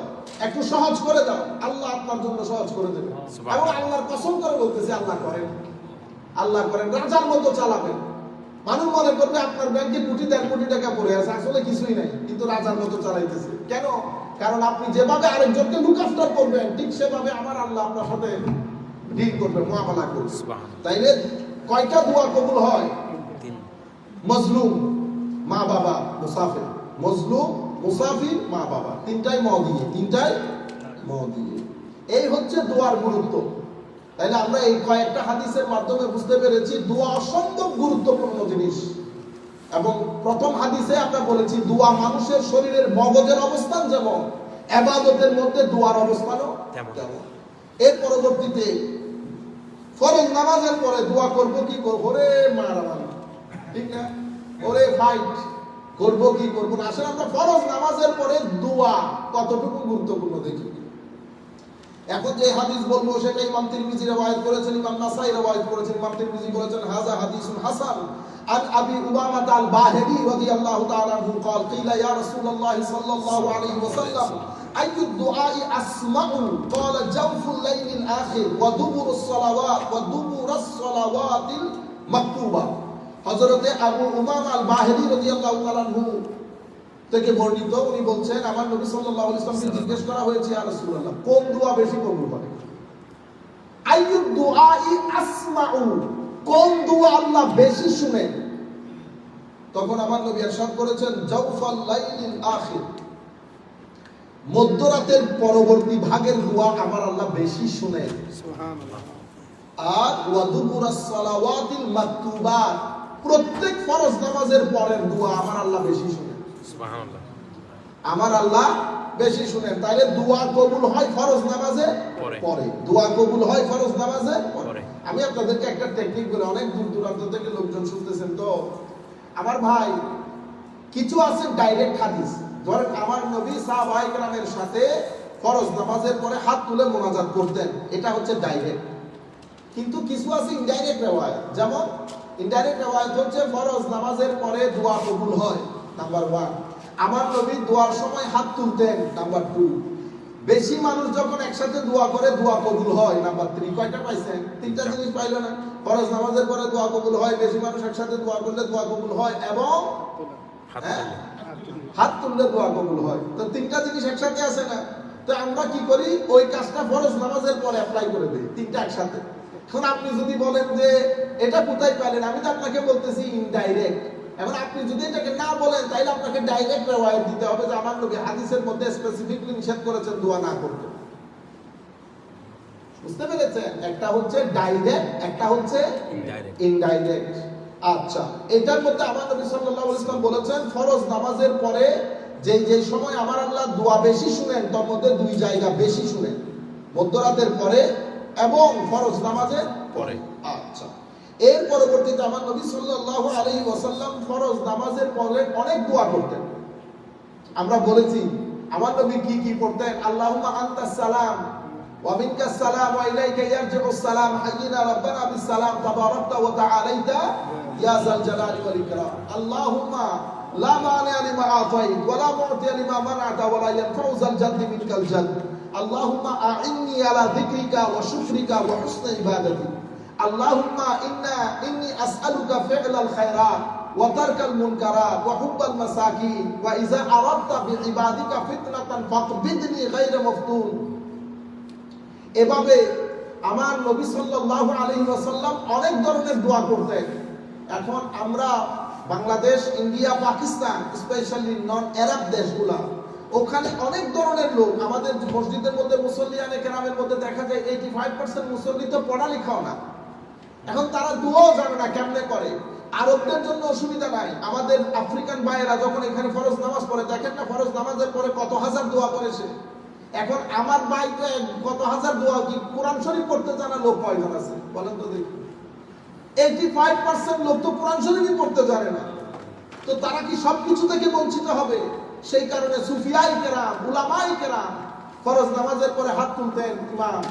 একটু সহজ করে দাও, আল্লাহ আপনার জন্য সহজ করে দেবে। এবং আল্লাহর কসম করে বলতেছে, আল্লাহ করেন, রাজার মতো চালাবেন। মানুষ মনে করবে আপনার ব্যাংকে কোটি 1.5 কোটি টাকা পড়ে আছে, আসলে কিছুই নাই, কিন্তু রাজার মতো চালাইতেছে। কেন? কারণ আপনি যেভাবে আরেকজনকে লুক আফটার করবেন, ঠিক সেভাবে আমার আল্লাহ আপনার সাথে ডিল করবে, মুআমালা করবে। তাইলে কয়টা দোয়া কবুল হয়? মজলুম, মা বাবা, মুসাফির। মজলুম, মুসাফির, মা বাবা, তিনটাই ম দিয়ে, তিনটাই ম দিয়ে। এই হচ্ছে দোয়ার গুরুত্ব। তাইলে আমরা এই কয়েকটা হাদিসের মাধ্যমে বুঝতে পেরেছি দোয়া অসম্ভব গুরুত্বপূর্ণ জিনিস। এবং প্রথম হাদিসে আমরা বলেছি দোয়া মানুষের শরীরের মগজের অবস্থান যেমন, ইবাদতের মধ্যে দোয়ার অবস্থানও তেমন। এর পরবর্তীতে ফরজ নামাজের পরে দোয়া করব কি করব? ওরে মারামারি, ঠিক না? ওরে ফাইট করব কি করব না। আসলে আমরা ফরজ নামাজের পরে দোয়া কতটুকু গুরুত্বপূর্ণ দেখি। এখন যে হাদিস বলবো সেটা ইমাম তিরমিজি রওয়ায়াত করেছেন, ইমাম নাসাই রওয়ায়াত করেছেন। ইমাম তিরমিজি বলেছেন হাযা হাদিসুন হাসান আন আবি উমামা আল বাহিরি রাদিয়াল্লাহু তাআলা আনহু قال قيل يا رسول الله صلى الله عليه وسلم اي الدعاء اسمع قال جوف الليل الاخر ودبر الصلوات المكتوبه। হযরত আবু উমামা আল বাহিরি রাদিয়াল্লাহু তাআলা আনহু থেকে বর্ণিত, উনি বলছেন আমার নবী সাল্লাল্লাহু আলাইহি ওয়াসাল্লামকে জিজ্ঞেস করা হয়েছে ইয়া রাসূলুল্লাহ কোন দোয়া বেশি কবুল হয়? আইয়ুদ দুআই আসমাউ, কোন দোয়া আল্লাহ বেশি শুনেন? তখন আমার নবী ইরশাদ করেছেন জাওফাল লাইলিল আখির, মধ্যরাতের পরবর্তী ভাগের দোয়া আমার আল্লাহ বেশি শুনেন। সুবহানাল্লাহ। আর ওয়াদুবুরাস সালাওয়াতিল মাকতুবাত, প্রত্যেক ফরজ নামাজের পরের দোয়া আমার আল্লাহ বেশি শুনেন। সুবহানাল্লাহ। আমার আল্লাহ বেশি শুনেন। তাহলে দোয়া কবুল হয় ফরজ নামাজে পরে, দোয়া কবুল হয় ফরজ নামাজে পরে। আমি আপনাদেরকে একটা টেকনিক বলি, অনেক দূর দূরান্ত থেকে লোকজন শুনতেছেন তো আমার ভাই, কিছু আছে ডাইরেক্ট হাদিস। ধরেন আমার নবী সাহাবায়ে কেরামের সাথে ফরজ নামাজের পরে হাত তুলে মোনাজাত করতেন, এটা হচ্ছে ডাইরেক্ট। কিন্তু কিছু আছে ইনডাইরেক্ট রিওয়ায়াত। যেমন ইনডাইরেক্ট রিওয়ায়াত হচ্ছে ফরজ নামাজের পরে দোয়া কবুল হয়, নাম্বার 1। আমার নবী দোয়ার সময় হাত তুলতেন, নাম্বার 2। বেশি মানুষ যখন একসাথে দোয়া করে দোয়া কবুল হয়, নাম্বার 3। কয়টা পাইছেন? তিনটা জিনিস পাইল না? ফরজ নামাজের পরে দোয়া কবুল হয়, বেশি মানুষ একসাথে দোয়া করলে দোয়া কবুল হয়, এবং হাত তুললে দোয়া কবুল হয়। তো তিনটা জিনিস একসাথে আছে না? তো আমরা কি করি, ওই কাজটা ফরজ নামাজের পরে অ্যাপ্লাই করে দেই, তিনটা একসাথে। এখন আপনি যদি বলেন যে এটা কোথায় পাইলেন, আমি তো আপনাকে বলতেছি ইনডাইরেক্ট। এখন আপনি যদি এটাকে না বলেন তাহলে আপনাকে ডাইরেক্ট রিওয়ায়াত দিতে হবে যে আমার নবী হাদিসের মধ্যে স্পেসিফিকলি নিষেধ করেছেন দোয়া না করতে। বুঝতে পেরেছেন? একটা হচ্ছে ডাইরেক্ট, একটা হচ্ছে ইনডাইরেক্ট। আচ্ছা, এটার মধ্যে আমার নবী সাল্লাল্লাহু আলাইহি ওয়াসাল্লাম বলেছেন ফরজ নামাজের পরে যে সময় আমার আল্লাহ দোয়া বেশি শুনেন, তার মধ্যে 2 জায়গা বেশি শুনেন, মধ্যরাতের পরে এবং ফরজ নামাজের পরে। আচ্ছা, এর পরবর্তীতে আমার নবী সাল্লাল্লাহু আলাইহি ওয়াসাল্লাম ফরজ নামাজের পরে অনেক দোয়া করতেন। আমরা বলেছি আমার নবী কি কি পড়তেন? আল্লাহুম্মা আনতাস সালাম ওয়া মিনকাস সালাম ওয়া ইলাইকা ইয়ারজিউস সালাম হাইয়িনা রাব্বানা বিস সালাম তাবারাকতা ওয়া তাআলাইতা ইয়া যাল জালালি ওয়াল ইকরাম। আল্লাহুম্মা লা মানি'a লিমা আতাইত ওয়া লা মু'তিয়া লিমা মানা'তা ওয়া লা ইয়ানফা'ু যাল জাদ্দি মিনকাল জাdd। আল্লাহুম্মা আ'ইন্নি আলা যিকরিকা ওয়া শুকরিকা ওয়া হুসনি ইবাদাতিক। আল্লাহুম্মা ইন্নী আসআলুকা ফি'লাল খায়রাত ওয়া তারকাল মুনকারাত ওয়া হুব্বাল মাসাকিন ওয়া ইযা আরাদতা বিইবাদিকা ফিতনাতান ফাকবিদনি গায়রা মাফতুন। এভাবে আমার নবী সাল্লাল্লাহু আলাইহি ওয়াসাল্লাম অনেক ধরনের দোয়া করতেন। এখন আমরা বাংলাদেশ, ইন্ডিয়া, পাকিস্তান, স্পেশালি নন আরব দেশগুলা, ওখানে অনেক ধরনের লোক। আমাদের মসজিদের মধ্যে মুসল্লিয়ানে কেরামের মধ্যে দেখা যায় 85% মুসল্লি তো পড়ালেখাও না। এখন তারা দোয়াও জানে না কেমনে করে। আরবদের জন্য অসুবিধা নাই, আমাদের আফ্রিকান ভাইয়েরা যখন এখানে ফরজ নামাজ পড়ে, দেখেন না ফরজ নামাজের পরে কত হাজার দোয়া করেছে। এখন আমার ভাই তো কত হাজার দোয়া, কি কোরআন শরীফ পড়তে জানা লোক কয়জন আছে বলেন তো দেখি? 85% লোক তো কোরআন শরীফই পড়তে জানে না। তো তারা কি সবকিছু থেকে বঞ্চিত হবে? সেই কারণে সুফিয়াই কেরাম, উলামাই কেরাম ফরজ নামাজের পরে হাত তুলতেন ইমাম।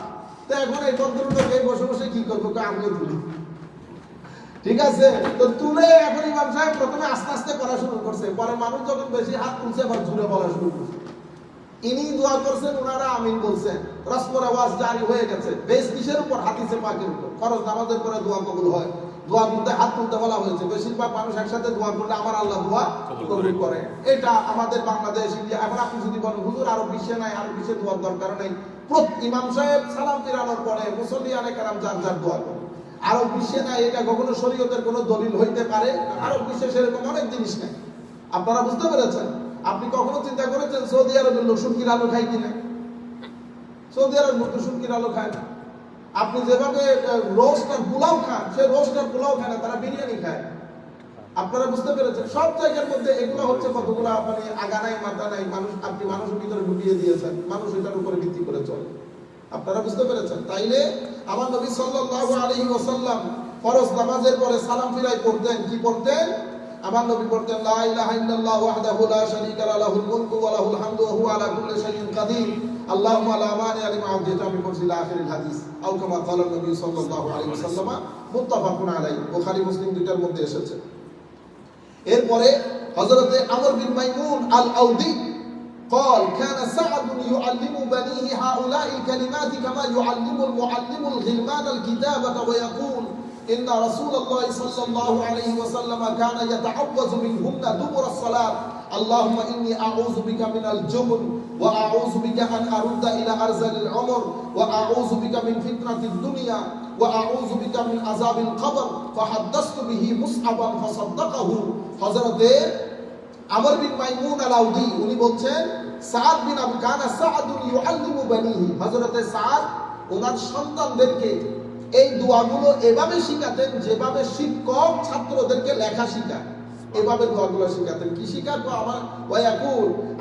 তো এখন এই ভদ্রলোক এই বসে বসে কি করবো? আমিও তুলি, ঠিক আছে? তো তুলে এখন ইমাম সাহেব প্রথমে আস্তে আস্তে করা শুরু করছে, পরে মানুষ যখন বেশি হাত তুলছে আবার জুড়ে বলা শুরু করছে। ইনি দোয়া করছেন, ওনারা আমিন বলছেন, রসমর আওয়াজ জারি হয়ে গেছে। বেশ কিসের উপর? হাদিসে পাকের উপর। ফরজ নামাজের পরে দোয়া কবুল হয়। দোয়ার মধ্যে হাত তুলতে বলা হয়েছে। বেশিরভাগ মানুষ একসাথে দোয়া করলে আমার আল্লাহ দোয়া কবুল করে। এটা আমাদের বাংলাদেশ, ইন্ডিয়া। এখন আপনি যদি বলেন হুজুর আরব বিশ্বে নাই, আরব বিশ্বে দোয়ার দরকার নেই, ইমাম সাহেব সালাম ফিরানোর পরে মুসল্লিয়ানে কেরাম যার যার দোয়া করে। আরব বিশ্বে নাই, এটা কখনো শরীয়তের কোনো দলিল হইতে পারে? আরব বিশ্বে সেরকম অনেক জিনিস নেই। আপনারা বুঝতে পেরেছেন? আপনি কখনো চিন্তা করেছেন সৌদি আরবের লোক শুটকির আলু খায় কিনা? সৌদি আরবের লোক তো শুটকির আলু খায় না। আপনি যেভাবে রোস্ট আর পোলাও খান, সে রোস্ট আর পোলাও খায় না, তারা বিরিয়ানি খায়। আপনারা বুঝতে পেরেছেন? সব জায়গার মধ্যে এগুলো হচ্ছে কতগুলো মানে আগা নাই মাথা নাই, মানুষ আপনি মানুষের ভিতরে ঢুকিয়ে দিয়েছেন, মানুষ এটার উপরে ভিত্তি করে চলে। আপনারা বুঝতে পেরেছেন? তাইলে আমার নবী সাল্লাল্লাহু আলাইহি ওয়াসাল্লাম ফরজ নামাজের পরে সালাম ফিরাই পড়তেন। কি পড়তেন? আমার নবী পড়তেন লা ইলাহা ইল্লাল্লাহু ওয়াহদাহু লা শারীকা লাহু লাহুল মুলকু ওয়া লাহুল হামদু ওয়া হুয়া আলা কুল্লি শাইইন কাদির আল্লাহুম্মা লা মানি'a লিমা আ'তাইতা আমি পড়ছি লা আখিরিল হাদিস আও কামা ক্বালা নবী সাল্লাল্লাহু আলাইহি ওয়াসাল্লাম মুত্তাফাকুন আলাইহি। বুখারী মুসলিম দুইটার মধ্যে এসেছে। এরপরে হযরতে আমর বিন মাইমুন আল আউদি قال كان سعد يعلم بنيه هؤلاء الكلمات كما يعلم المعلم الغلمان الكتابة ويقول إن رسول الله صلى الله عليه وسلم كان يتعوذ منهن دبر الصلاة اللهم إني أعوذ بك من الجبن وأعوذ بك أن أرد إلى أرذل العمر وأعوذ بك من فتنة الدنيا وأعوذ بك من عذاب القبر فحدثت به مصعبا فصدقه حضرت আমর বিন মাইমুন আল-আউদি উনি বলছেন সাদ বিন আবু কানা সাদুন ইউআল্লিমু বানিহি, হযরতে সাদ ওনার সন্তানদেরকে এই দোয়াগুলো এভাবে শিখাতেন যেভাবে শিক্ষক ছাত্রদেরকে লেখা শেখায়, এভাবে দোয়াগুলো শিখাতেন। কি শিখাতো?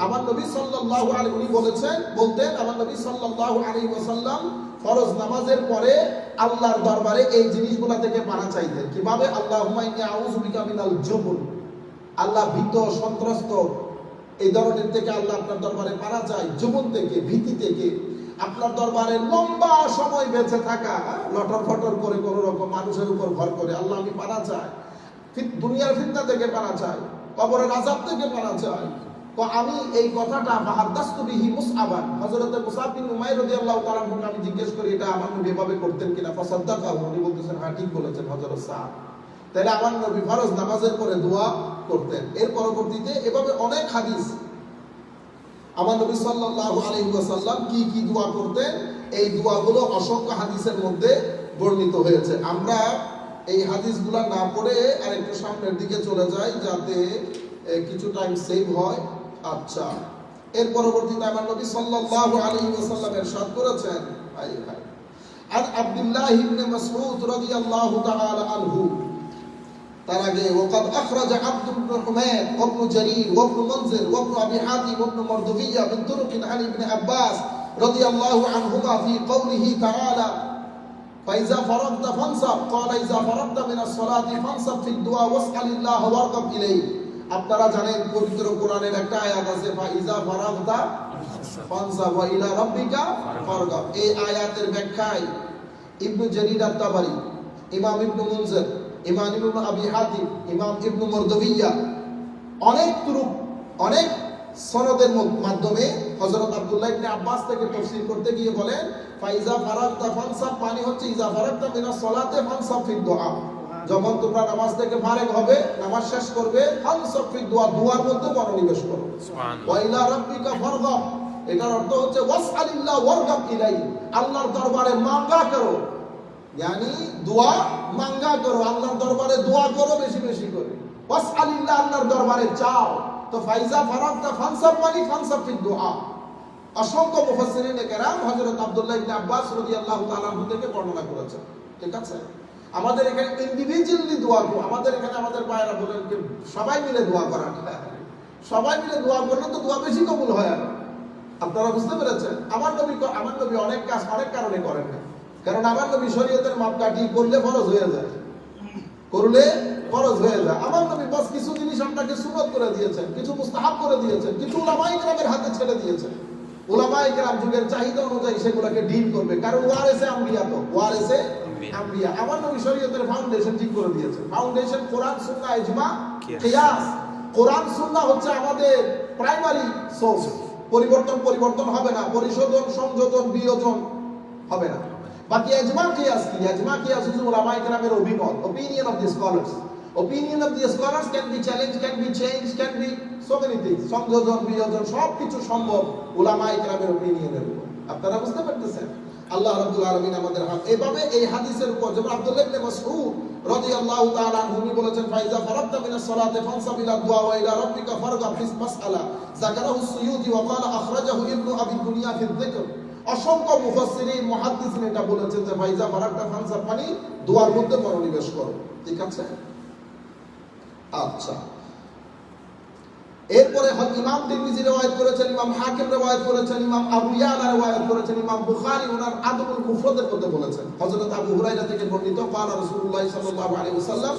আমার নবী সাল্লাল্লাহু আলাইহি উনি বলতেন আমার নবী সাল্লাল্লাহু আলাইহি ওয়াসাল্লাম ফরজ নামাজের পরে আল্লাহর দরবারে এই জিনিসগুলো থেকে পানা চাইতেন। কিভাবে? আল্লাহুম্মা ইন্নী আউযু বিকা মিনাল জুবন, আল্লাহ ভীত সন্ত্রস্ত এই ধরনের থেকে আল্লাহ আপনার দরবারে পানা চাই, জীবন থেকে, ভীতি থেকে, আপনার দরবারে লম্বা সময় বেঁচে থাকা, লটর ফটর করে কোন রকম মানুষের উপর ভর করে, আল্লাহ আমি পানা চাই, দুনিয়ার ফিতনা থেকে পানা চাই, কবরের আযাব থেকে পানা চাই। তো আমি এই কথাটা ফাহাদাসতু বিহি মুসআবান, হযরত মুসআব বিন উমাইর রাদিয়াল্লাহু তাআলা আমি জিজ্ঞেস করি এটা আমার নবী এভাবে করতেন কিনা? ফাসাদ্দাকাহু, উনি বলতেছেন হ্যাঁ ঠিক বলেছেন হযরত সাদ। তাহলে আমার নবী ফরজ নামাজের পরে দোয়া করতেন। এর পরবর্তীতে এভাবে অনেক হাদিস আমার নবী সাল্লাল্লাহু আলাইহি ওয়াসাল্লাম কি কি দোয়া করতেন, এই দোয়াগুলো অসংখ্য হাদিসের মধ্যে বর্ণিত হয়েছে। আমরা এই হাদিসগুলো না পড়ে আর একটু সামনের দিকে চলে যাই যাতে কিছু টাইম সেভ হয়। আচ্ছা, এর পরবর্তীতে আমার নবী সাল্লাল্লাহু আলাইহি ওয়াসাল্লাম ইরশাদ করেছেন আর আব্দুল্লাহ ইবনে মাসউদ রাদিয়াল্লাহু তাআলা আনহু, তার আগে ওয়াকাদ আখরাজা আব্দ ইবনে হুমায়দ ওয়া ইবনে জারীর ওয়া ইবনে মুনজির ওয়া ইবনে আবি হাতিম ওয়া ইবনে মারদুবিয়্যা মিন তুরুকিন আন ইবনে আব্বাস রাদিয়াল্লাহু আনহুমা ফি কওলিহি তাআলা ফাইজা ফারাগতা ফানসাব ক্বালা ইজা ফারাগতা মিনাস সালাতি ফানসাব ফিদ দুআ ওয়াসআলিল্লাহ ওয়ারগাব ইলাইহি। আপনারা জানেন পবিত্র কোরআনের একটা আয়াত আছে ফাইজা ফারাগতা ফানসাব ওয়া ইলা রাব্বিকা ফারগাব। এই আয়াতের ব্যাখ্যায় ইবনে জারীর আত-তাবারি, ইমাম ইবনে মুনজির, ইমাম ইবনে আবি হাতিম, ইমাম ইবনে মারদুবিয়্যা অনেক সনদের মাধ্যমে হযরত আব্দুল্লাহ ইবনে আব্বাস থেকে তাফসীর করতে গিয়ে বলেন ফাইজা ফারাগতা ফানসাব মানে হচ্ছে ইজা ফারাগতা মিনাস সালাতে ফানসাব ফিদ দুআ, যখন তোমরা নামাজ থেকে ফারেগ হবে, নামাজ শেষ করবে, ফানসাব ফিদ দুআ, দুআর মধ্যে মনোনিবেশ করো। সুবহানাল্লাহ। ওয়া ইলা রাব্বিকা ফারগাব, এটার অর্থ হচ্ছে ওয়াসআলিল্লাহ ওয়ারগাব ইলাইহি, আল্লাহর দরবারে মাঙ্গা করো, यानी दुआ मांगा करो, আল্লাহর দরবারে দোয়া করো বেশি বেশি করে। ওয়াসআলিল্লাহ, আল্লাহর দরবারে চাও। তো ফাইজা ফারাগতা ফানসাব মানে ফানসাব ফিদ দুআ। অসংখ্য মুফাসসিরিনে কেরাম হযরত আব্দুল্লাহ ইবনে আব্বাস রাদিয়াল্লাহু তাআলা আনহু থেকে বর্ণনা করেছেন। ঠিক আছে, আমাদের এখানে ইন্ডিভিজুয়ালি দোয়া করো, আমাদের এখানে আমাদের ভাইরা বলেন যে সবাই মিলে দোয়া করা, সবাই মিলে দোয়া করলে তো দোয়া বেশি কবুল হয়। আপনারা বুঝতে পেরেছেন? আমার নবী অনেক কাজ অনেক কারণে করেন না, কারণ আমার নবী শরীয়তের মাপকাঠি করলে ফরজ হয়ে যায়, করলে ফরজ হয়ে যায়। আমার নবী বাস কিছু জিনিস আপনাকে সুন্নাত করে দিয়েছেন, কিছু মুস্তাহাব করে দিয়েছেন, কিছু উলামায়ে কেরামের হাতে ছেড়ে দিয়েছেন। উলামায়ে কেরাম যুগের চাহিদা অনুযায়ী সেগুলোকে ডিল করবে, কারণ ওয়ারিসে আম্বিয়া, তো ওয়ারিসে আম্বিয়া। আমার নবী শরীয়তের ফাউন্ডেশন ঠিক করে দিয়েছেন। ফাউন্ডেশন কোরআন, সুন্নাহ, ইজমা, কিয়াস। কোরআন সুন্নাহ হচ্ছে আমাদের প্রাইমারি সোর্স, পরিবর্তন হবে না, পরিশোধন, সংযোজন, বিয়োজন হবে না। বাকি ইজমা কিয়াস কি? ইজমা কিয়াস হচ্ছে উলামায়ে কেরামের অভিমত, opinion of the scholars. Opinion of the scholars can be challenged, can be changed, can be so many things. সংযোজন বিয়োজন সবকিছু সম্ভব উলামায়ে কেরামের opinionের উপর। আপনারা বুঝতে পারতেছেন? আল্লাহ রাব্বুল আলামিন আমাদের এভাবে এই হাদিসের উপর, যেমন আব্দুল্লাহ ইবনে মাসউদ রাদিয়াল্লাহু তাআলা আনহু বলেছেন, ফাইজা ফারাগতা মিনাস সালাতি ফানসাব ইলা দুআ ওয়া ইলা রাব্বিকা ফারগা ফিস মাসআলা। যাকারাহু সুয়ুতি ওয়া ক্বালা আখরাজাহু ইবনু আবি দুনিয়া ফি যিকর। অসংখ্য মুফাসসিরিন মুহাদ্দিসিন এটা বলেছেন যে ফাইজা ফারাগতা ফানসাব মানে দুআর মধ্যে মনোনিবেশ করো। ঠিক আছে? আচ্ছা, এরপরে ইমাম তিরমিজি রওয়ায়াত করেছেন, ইমাম হাকিম রওয়ায়াত করেছেন, ইমাম আবু ইয়ালা রওয়ায়াত করেছেন, ইমাম বুখারী ওনার আদবুল মুফরাদের মধ্যে বলেছেন, হযরত আবু হুরায়রা থেকে বর্ণিত, ক্বালা রাসূলুল্লাহ সাল্লাল্লাহু আলাইহি ওয়াসাল্লাম,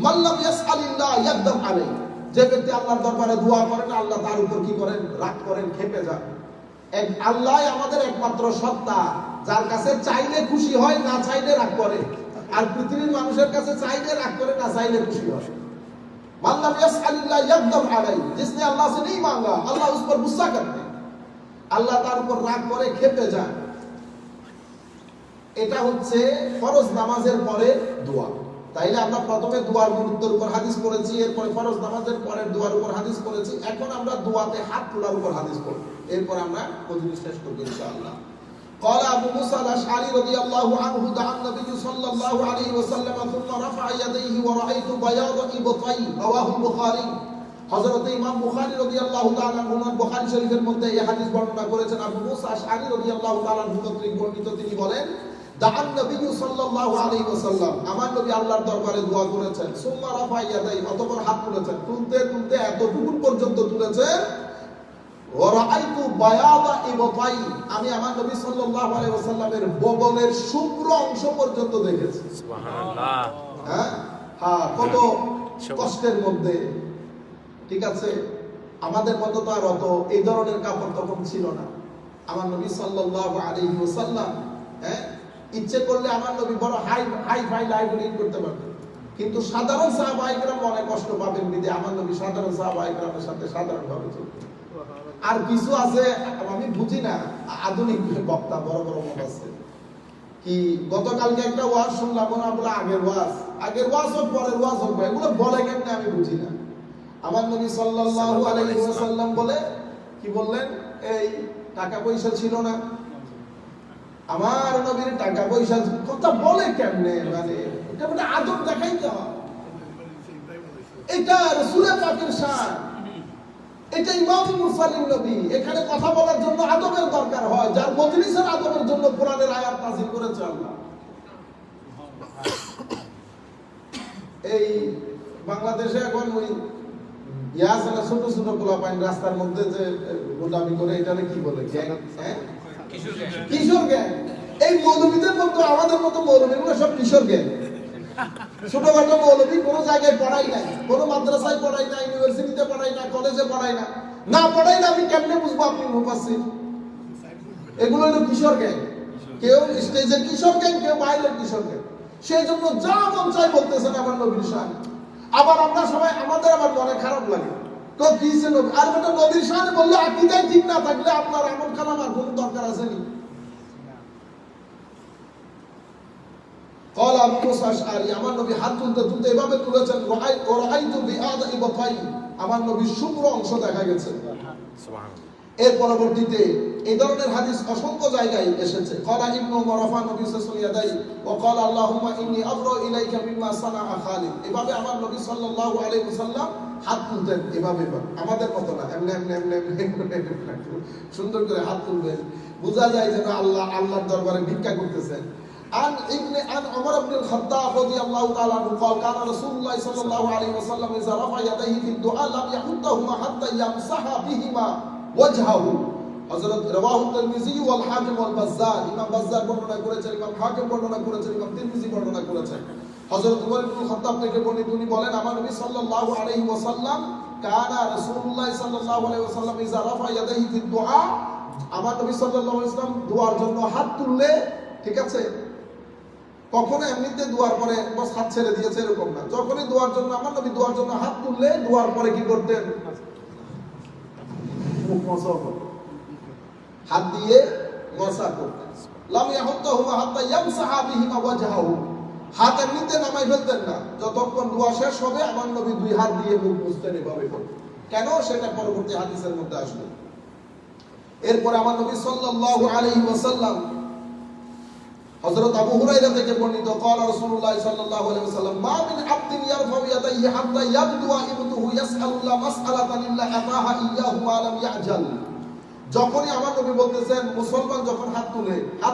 মান লাম ইয়াসআলিল্লাহ ইয়াকদাম আলাইহি। যে ব্যক্তি আল্লাহর দরবারে দোয়া করে না, আল্লাহ তার উপর কি করেন? রাগ করেন, ক্ষেপে যান। এক আল্লাহই আমাদের একমাত্র সত্তা, যার কাছে চাইলে খুশি হয়, না চাইলে রাগ করে। আর পৃথিবীর মানুষের কাছে চাইলে রাগ করে, না চাইলে খুশি হয়। মান লাম ইয়াসআলিল্লাহ ইয়াকদাম আলাইহি, जिसने अल्लाह से नहीं मांगा अल्लाह उस पर गुस्सा करते हैं, আল্লাহ তার উপর রাগ করে, ক্ষেপে যায়। এটা হচ্ছে ফরজ নামাজের পরে দোয়া। তাইলে আমরা প্রথমে দোয়ার গুরুত্বের উপর হাদিস পড়েছি, এরপরে ফরজ নামাজের পরের দোয়ার উপর হাদিস পড়েছি, এখন আমরা দোয়াতে হাত তোলার উপর হাদিস পড়ব। এরপর আমরা মজলিস শেষ করব ইনশাআল্লাহ। قال أبو موسى الأشعري رضي الله عنه دعا النبي صلى الله عليه وسلم ثم رفع يديه ورأيت بياض إبطيه رواه البخاري। হযরত ইমাম বুখারী রাদিয়াল্লাহু তাআলা ওনার বুখারী শরীফের মধ্যে এই হাদিস বর্ণনা করেছেন। আবু মুসা আশআরী রাদিয়াল্লাহু তাআলা কর্তৃক বর্ণিত, তিনি বলেন, দাআন নবী সাল্লাল্লাহু আলাইহি ওয়াসাল্লাম, আমার নবী আল্লাহর দরবারে দোয়া করেছেন, সুম্মা রাফা ইয়াদাই, অতঃপর হাত তুলেছেন, তুলতে তুলতে এতটুকু পর্যন্ত তুলেছেন, ওয়া রাআইতু বায়াদা ইবতাই, আমি আমার নবী সাল্লাল্লাহু আলাইহি ওয়াসাল্লামের বগলের শুভ্র অংশ পর্যন্ত দেখেছি। সুবহানাল্লাহ। হ্যাঁ, কত কষ্টের মধ্যে। ঠিক আছে, আমাদের মতো তো আর অত এই ধরনের কাপড় তখন ছিল না। আমার নবী সাল্লাল্লাহু আলাইহি ওয়াসাল্লাম ইচ্ছে করলে আমার নবী বড় হাই ফাই লাইব্রেরি করতে পারতেন, কিন্তু সাধারণ সাহাবায়ে কেরাম অনেক কষ্ট পাবেন বিদে আমার নবী সাধারণ সাহাবায়ে কেরামের সাথে সাধারণ ভাবে চলতেন। আর কিছু আছে আমি বুঝি না, আধুনিক বক্তা বড় বড় মুফাসসির, কি গতকালকে একটা ওয়াজ শুনলাম, ওরা বলে আগের ওয়াজ হোক পরের ওয়াজ হোক, এগুলো বলে কেমনে আমি বুঝি না। আমার নবী সাল্লাল্লাহু আলাইহি ওয়াসাল্লাম বলে কি বললেন, এই টাকা পয়সা ছিল না, আমার নবীর টাকা পয়সা কথা বলে কেমনে, মানে এটা মানে আদব দেখাইতে হয়। এটা রাসূলের পাকের শান, এটা ইমামুল মুরসালিন নবী। এখানে কথা বলার জন্য আদবের দরকার হয়, যার মজলিসের আদবের জন্য কোরআনের আয়াত নাযিল করেছে আল্লাহ। এই বাংলাদেশে এখন ওই ইয়াসালা ছোট ছোট পোলাপাইন রাস্তার মধ্যে যে গোলামি করে, এটারে কি বলে? গ্যাং, কিশোর গ্যাং। এই মৌলবীদের মতো আমাদের মতো মৌলবীগুলো সব কিশোর গ্যাং। ছোটখাটো মৌলবী, কোনো জায়গায় পড়াই নাই, কোনো মাদ্রাসায় পড়াই নাই, ইউনিভার্সিটিতে পড়াই না, কলেজে পড়াই না, না পড়াই না, আমি কেমনে বুঝবো আপনি মুফাসসির? এগুলো হলো কিশোর গ্যাং। কেউ স্টেজের কিশোর গ্যাং, কেউ বাইরের কিশোর গ্যাং। সেই জন্য যা মন চাই বলতেছেন আমার নবীর শান। আবার আমরা সবাই, আমাদের আবার মনে খারাপ লাগে, তো কি ছিল আর একটা নবীর শান বললে আকীদায় ঠিক না থাকলে আপনার আমল খারাপ আর কোনো দরকার আছে নি? قال ابو موسى الاشعري, আমার নবী হাত তুলতে তুলতে এভাবে তুলেছেন, রাআইতু বিআদা ইবতাই, আমার নবীর শুভ্র অংশ দেখা গেছে। সুবহানাল্লাহ। এর পরবর্তীতে এই ধরনের হাদিস অসংখ্য জায়গায় এসেছে। ক্বালা ইবনু মারাফা নবী সাল্লাল্লাহু আলাইহি ওয়াসাল্লাম ওয়া ক্বালা আল্লাহুম্মা ইন্নী আবরা ইলাইকা মিম্মা সানাআ খালিদ। এভাবে আমার নবী সাল্লাল্লাহু আলাইহি ওয়াসাল্লাম হাত তুলতেন, এভাবে আমাদের মত না, এমনি সুন্দর করে হাত তুলবেন, বোঝা যায় যেন আল্লাহর দরবারে ভিক্ষা করতেছেন। عن عمر بن الخطاب رضي الله تعالى عنه قال كان رسول الله صلى الله عليه وسلم إذا رفع يديه في الدعاء لم يحطهما حتى يمسح بهما وجهه। হযরত রাওয়াহু তিরমিজি ওয়াল হাকিম ওয়াল বাজ্জার, ইমাম বাজ্জার বর্ণনা করেছেন, ইমাম হাকিম বর্ণনা করেছেন, ইমাম তিরমিজি বর্ণনা করেছেন। হযরত উমর ইবনে খাত্তাব থেকে বর্ণিত, তিনি বলেন, আমার নবী সাল্লাল্লাহু আলাইহি ওয়াসাল্লাম, কানা রাসূলুল্লাহ সাল্লাল্লাহু আলাইহি ওয়াসাল্লাম ইযা রাফা ইয়াদাইহি ফি দুআ, আমার নবী সাল্লাল্লাহু আলাইহি ওয়াসাল্লাম দোয়ার জন্য হাত তুললে, ঠিক আছে, কখনো এমনিতে দোয়ার পরে বস হাত ছেড়ে দিয়েছে এরকম না, যখনই দোয়ার জন্য আমার নবী দোয়ার জন্য হাত তুললে দোয়ার পরে কি করতেন? মুখ মুছা, হাত দিয়ে মসা করতেন। লাম ইয়াহুত্তাহুমা হাত্তা ইয়ামসাহা বিহিমা ওয়াজহাহু, হাত এমনিতে নামাই ফেলতেন না, যতক্ষণ দোয়া শেষ হবে আমার নবী দুই হাত দিয়ে মুখ মুছতেন, এভাবে করতেন। কেন? সেটা পরবর্তী হাদিসের মধ্যে আসবে। এরপরে আমার নবী সাল্লাল্লাহু আলাইহি ওয়াসাল্লাম, হযরত আবু হুরায়রা থেকে বর্ণিত, قال রাসূলুল্লাহ সাল্লাল্লাহু আলাইহি ওয়াসাল্লাম, মা মিন আবদিন ইয়ারফাউ ইয়াদাইহি হাত্তা ইয়াবদুআ ইবতুহু ইয়াসআলুল্লাহ মাসআলাতান ইল্লা আতাহা ইয়্যাহু মা লাম ইয়াজাল। যখনই আমার নবী বলতেছেন মুসলমান যখন হাত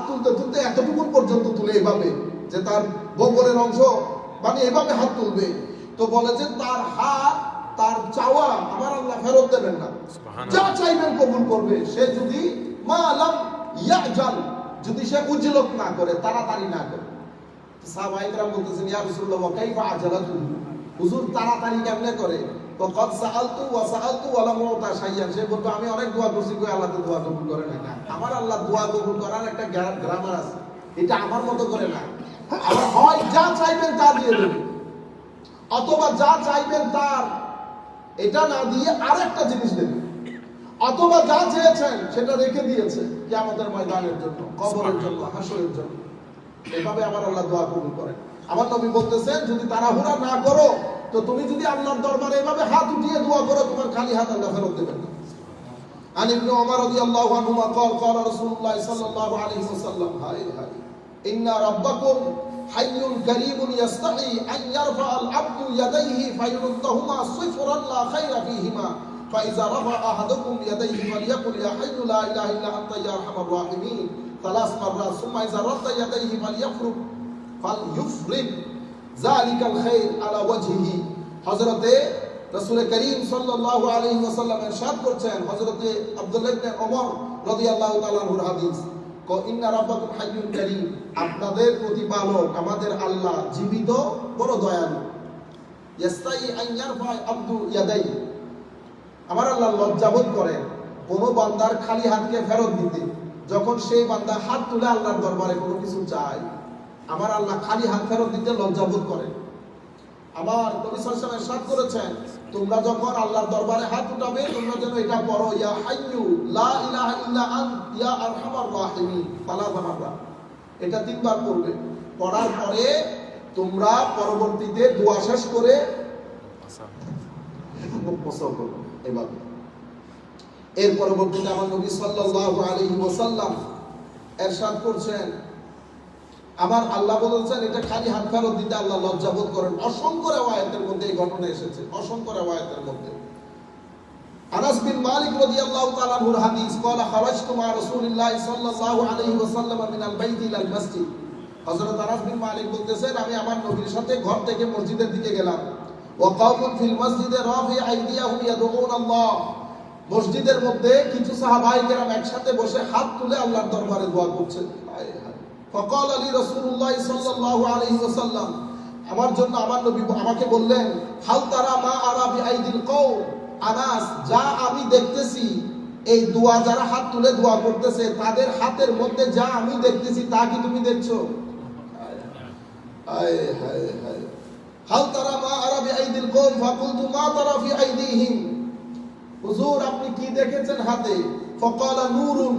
তুলতে তুলতে এতটুকু পর্যন্ত তুলে, এভাবে যে তার বগলের অংশ মানে এভাবে হাত তুলবে, তো বলে যে তার হাত, তার চাওয়া আমার আল্লাহ ফেরত দেবেন না, যা চাইবেন কবুল করবে। সে যদি মা লাম ইয়াজাল, যদি সে উজলত না করে, তাড়াতাড়ি না করে। সাহাবায়ে কেরাম বলতেছেন, ইয়া রাসূলুল্লাহ ওয়া কাইফা আজালাতু, হুজুর তাড়াতাড়ি কেমনে করে? তো কদ সাআলতু ওয়া সাআলতু ওয়া লাম উতা শাইয়ান, সে বলতো আমি অনেক দোয়া করছি, কই আল্লাহ তো দোয়া কবুল করে না। আমার আল্লাহ দোয়া কবুল করার একটা গ্রামার আছে, এটা আমার মতো করে না। আর হয় যা চাইবেন তা দিয়ে দেবেন, অথবা যা চাইবেন তার এটা না দিয়ে আরেকটা জিনিস দেবেন, অথবা যা চেয়েছেন সেটা রেখে দিয়েছে কিয়ামতের ময়দানের জন্য, কবরের জন্য, হাসরের জন্য। এভাবে আমার আল্লাহ দোয়া কবুল করেন। আমার নবী বলতেছেন যদি তাড়াহুড়া না করো, তো তুমি যদি আল্লাহর দরবারে এভাবে হাত উঠিয়ে দোয়া করো, তোমার খালি হাত আল্লাহ ফেরত দেবেন না। আন ইবনে ওমর রাদিয়াল্লাহু আনহুমা قال قال رسول الله صلى الله عليه وسلم হাই হাই ইন্না রাব্বাকুম হাইয়ুন কারীমুন ইয়াস্তাহি আন ইয়ারফা আল আবদু ইয়াদাইহি ফায়ুরুদ্দাহুমা সিফরান লা খায়রা ফীহিমা ফাইযা রাফা আহাদুকুম ইয়াদাইহি ফালিয়াকুল ইয়া হাইয়ু লা ইলাহা ইল্লা আনতা ইয়া আরহামার রাহিমিন সালাস মাররাত সুম্মা ইযা রাদ্দা ইয়াদাইহি ফালইউফরিদ যালিকাল খায়র আলা ওয়াজহিহি। হযরতে রাসূল করিম সাল্লাল্লাহু আলাইহি ওয়াসাল্লাম ইরশাদ করছেন, হযরতে আব্দুল্লাহ ইবনে ওমর রাদিয়াল্লাহু তাআলা আনহুর হাদিস, ইন্না রাব্বাকুম হাইয়ুন কারীম, আপনাদের প্রতিপালক আমাদের আল্লাহ জীবিত, বড় দয়ালু। ইয়াস্তাই আন ইয়ারফা আবদু ইয়াদাই, আমার আল্লাহ লজ্জাবোধ করেন কোন বান্দার খালি হাতকে ফেরত দিতে। যখন সেই বান্দা হাত তুলে আল্লাহর দরবারে কোনো কিছু চায়, আমার আল্লাহ খালি হাত ফেরত দিতে লজ্জাবোধ করেন। আমার নবী সাল্লাল্লাহু আলাইহি ওয়াসাল্লাম ইরশাদ করেছেন, তোমরা যখন আল্লাহর দরবারে হাত উঠাবে, তোমরা যেন এটা পড়ো, ইয়া হাইয়ু লা ইলাহা ইল্লা আন ইয়া আরহামার রাহিমিন, সালাসান মাররা। এটা তিনবার পড়বে। পড়ার পরে তোমরা পরবর্তীতে দোয়া শেষ করে মুখ করবে এভাবে। এর পরবর্তীতে আমার নবী সাল্লাল্লাহু আলাইহি ওয়াসাল্লাম ইরশাদ করছেন, আমার আল্লাহ বলেছেন এটা খালি হাত ফেরত দিতে আল্লাহ লজ্জাবোধ করেন। অসংখ্য রিওয়ায়াতের মধ্যে এই ঘটনা এসেছে, অসংখ্য রিওয়ায়াতের মধ্যে। আনাস বিন মালিক রাদিয়াল্লাহু তাআলা আনহুর হাদিস, قال خرجت مع رسول الله صلى الله عليه وسلم من البيت الى المسجد। হযরত আনাস বিন মালিক বলতেছেন, আমি আমার নবীর সাথে ঘর থেকে মসজিদের দিকে গেলাম। وقوم في المسجد رافع ايديهم يدعون الله। মসজিদের মধ্যে কিছু সাহাবায়ে কেরাম একসাথে বসে হাত তুলে আল্লাহর দরবারে দোয়া করছেন। فقال لي رسول الله صلى الله عليه وسلم, আমার জন্য আমার নবী আমাকে বললেন, হাল তারা মা আরা বিআইদিল কওম, আনাস যা আমি দেখতেছি, এই দোয়া যারা হাত তুলে দোয়া করতেছে তাদের হাতের মধ্যে যা আমি দেখতেছি তা কি তুমি দেখছো? হায় হায় হায়। হাল তারা মা আরা বিআইদিল কওম ফাকুলতু মা তারা ফি আইদিহিম, হুজুর আপনি কি দেখেছেন হাতে? ফাকালা নূরুন,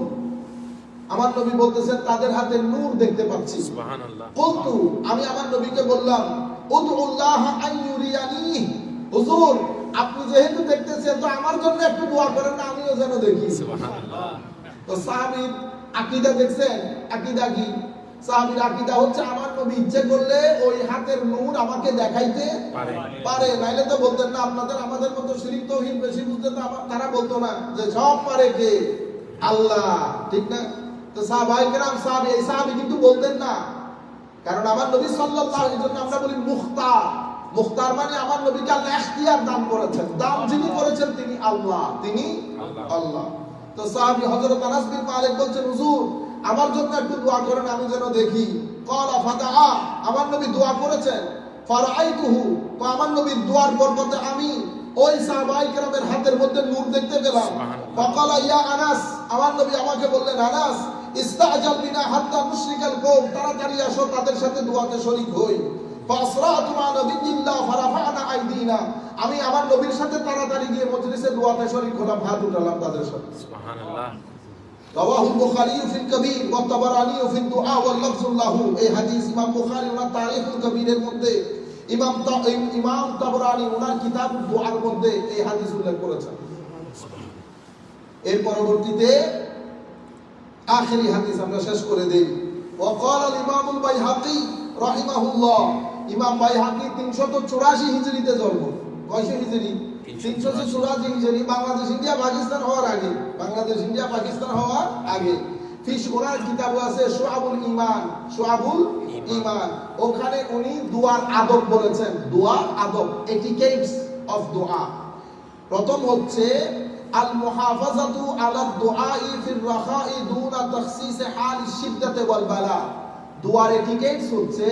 আমার নবী বলতেছেন তাদের হাতে নূর দেখতে পাচ্ছি। সুবহানাল্লাহ। বলতু, আমি আমার নবীকে বললাম, উদউল্লাহ আন ইউরিয়ানি, হুজুর আপনি যেহেতু দেখতেছেন তো আমার জন্য একটু দোয়া করেন না, আমিও যেন দেখি। সুবহানাল্লাহ। তো সাহাবীর আকীদা দেখছেন, আকীদা কি? সাহাবীর আকীদা হচ্ছে আমার নবী ইচ্ছে করলে ওই হাতের নূর আমাকে দেখাইতে পারে, নাইলে তো বলতেন না। আপনাদের আমাদের মতো শিরক তাওহীদ বেশি বুঝতে তো তারা বলতো না যে সব পারে কে? আল্লাহ, ঠিক না? তো সাহাবায়ে কেরাম এই সাহাবী কিন্তু বলতেন না, কারণ আমার নবী সাল্লাল্লাহু আলাইহি ওয়াসাল্লাম আমরা বলি মুখতার। মুখতার মানে আমার নবীকে আল্লাহ ইখতিয়ার দান করেছেন, দান যিনি করেছেন তিনি আল্লাহ, তিনি আল্লাহ। তো সাহাবী হযরত আনাস বিন মালিক বলছেন, হুজুর আমার জন্য একটু দোয়া করেন, আমি যেন দেখি। ক্বালা ফাদাআ, আমার নবী দোয়া করেছেন। ফারাআইতুহু, তো আমার নবীর দোয়ার বরকতে আমি ওই সাহাবায়ে কেরামের হাতের মধ্যে নূর দেখতে পেলাম। ফাকালা ইয়া আনাস, আমার নবী আমাকে বললেন, আনাস ইস্তাআজাল বিনা হাত্তা মুশরিকাল কওম, তাড়াতাড়ি আসো তাদের সাথে দোয়াতে শরীক হই। ফাসরাতু মা নবিয়্যিল্লাহ ফারাফা'না আইদিনা, আমি আমার নবীর সাথে তাড়াতাড়ি গিয়ে মজলিসে দোয়াতে শরীক হলাম, হাত উঠালাম তাদের সাথে। সুবহানাল্লাহ। রাওয়াহুল বুখারী ফিল কবীর ওয়া তাবারানী ফিল দুআ ওয়াল লাফযু লাহু। এই হাদিস ইমাম বুখারী ওনার তারিখুল কবীরের মধ্যে, ইমাম তাবরানী ওনার কিতাব দুআর মধ্যে এই হাদিস উল্লেখ করেছেন। এর পরবর্তীতে আখেরি হাদিস আমরা শেষ করে দেই। ওয়া ক্বাল আল ইমামুল বাইহাকী রাহিমাহুল্লাহ। ইমাম বাইহাকী 384 হিজরিতে জন্ম। কয়শো হিজরি? 384 হিজরি। বাংলাদেশ ইন্ডিয়া পাকিস্তান হওয়ার আগে, বাংলাদেশ ইন্ডিয়া পাকিস্তান হওয়ার আগে। ফিশ ওনার কিতাব আছে শুআবুল ঈমান, শুআবুল ঈমান। ওখানে উনি দুআর আদব বলেছেন, দুআর আদব, এটিকেটস অফ দোয়া। প্রথম হচ্ছে আল মুহাফাজাতু আলা দুআই ফির রাখাই দুনা তাখসিস হাল শিদ্দাতি ওয়াল বালা। দুআর এটিকেটস হচ্ছে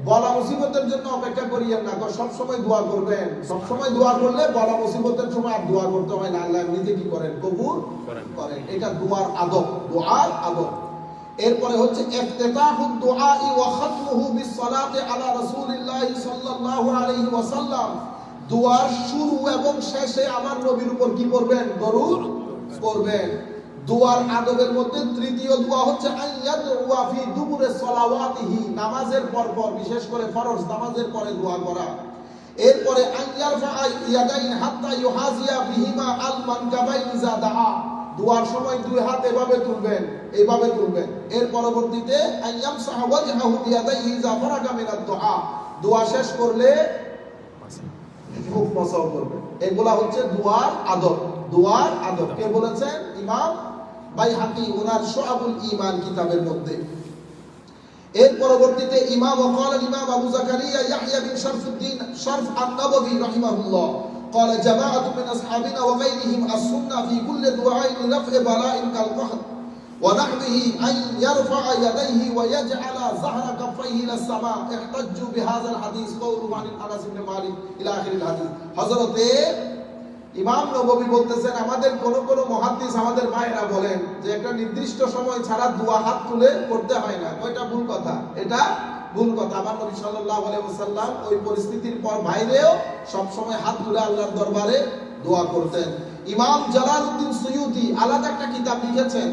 বলা মুসিবতের জন্য অপেক্ষা করিয়েন না, সব সময় দোয়া করবেন। সব সময় দোয়া করলে বলা মুসিবতের সময় আর দোয়া করতে হয় না, আল্লাহ এমনিতে কি করেন, কবুল করেন। এটা দুআর আদব, দুআর আদব। এরপরে হচ্ছে ইফতিতাহুদ দুআই ওয়া খাতমুহু বিস সালাতি আলা রাসূলিল্লাহি সাল্লাল্লাহু আলাইহি ওয়াসাল্লাম। দুআর শুরু এবং শেষে আমার নবীর উপর কি করবেন, দরুদ পড়বেন। দুআর আদবের মধ্যে তৃতীয় দোয়া হচ্ছে আইয়াদু ওয়া ফি দুবুরে সালাওয়াতিহি, নামাজের পর পর, বিশেষ করে ফরজ নামাজের পরে দোয়া করা। এরপরে আইয়ারফা ইয়াদাইন হাত্তা ইউহাজিয়া বিহিমা আল মানকাবাইন ইযা দাআ, দোয়ার সময় দুই হাত এভাবে তুলবেন, এইভাবে তুলবেন। এর পরবর্তীতে আইয়ামসাহা ওয়াজহাহু বিয়াদাইহি ইযা ফারাগা মিনাদ দুআ, দোয়া শেষ করলে মুখ মাসাও করবেন। এগুলা হচ্ছে দুআর আদব, দুআর আদব। কে বলেছেন? ইমাম বাইহাকী ওনার শুআবুল ঈমান কিতাবের মধ্যে। এর পরবর্তীতে ইমাম ওয়াকাল ইমাম আবু জাকারিয়া ইয়াহইয়া বিন শরফুদ্দিন শরফ আন-নববী রাহিমাহুল্লাহ قال جماعة من أصحابنا وغيرهم السنة في كل دعاء لرفع بلاء كالقحط ونحوه أن يرفع يديه ويجعل ظهر كفيه إلى السماء احتجوا بهذا الحديث قوله عن أنس بن مالك إلى آخر الحديث। হযরতে ইমাম নববী বলতেছেন, আমাদের কোন কোন মুহাদ্দিস আমাদের ভাইরা বলেন যে একটা নির্দিষ্ট সময় ছাড়া দোয়া হাত তুলে করতে হয় না। এটা ভুল কথা, এটা ভুল কথা। আমার নবী সাল্লাল্লাহু আলাইহি ওয়াসাল্লাম ওই পরিস্থিতির পর বাইরেও সব সময় হাত তুলে আল্লাহর দরবারে দোয়া করতেন। ইমাম জালালউদ্দিন সুয়ুতি আলাদা একটা কিতাব লিখেছেন,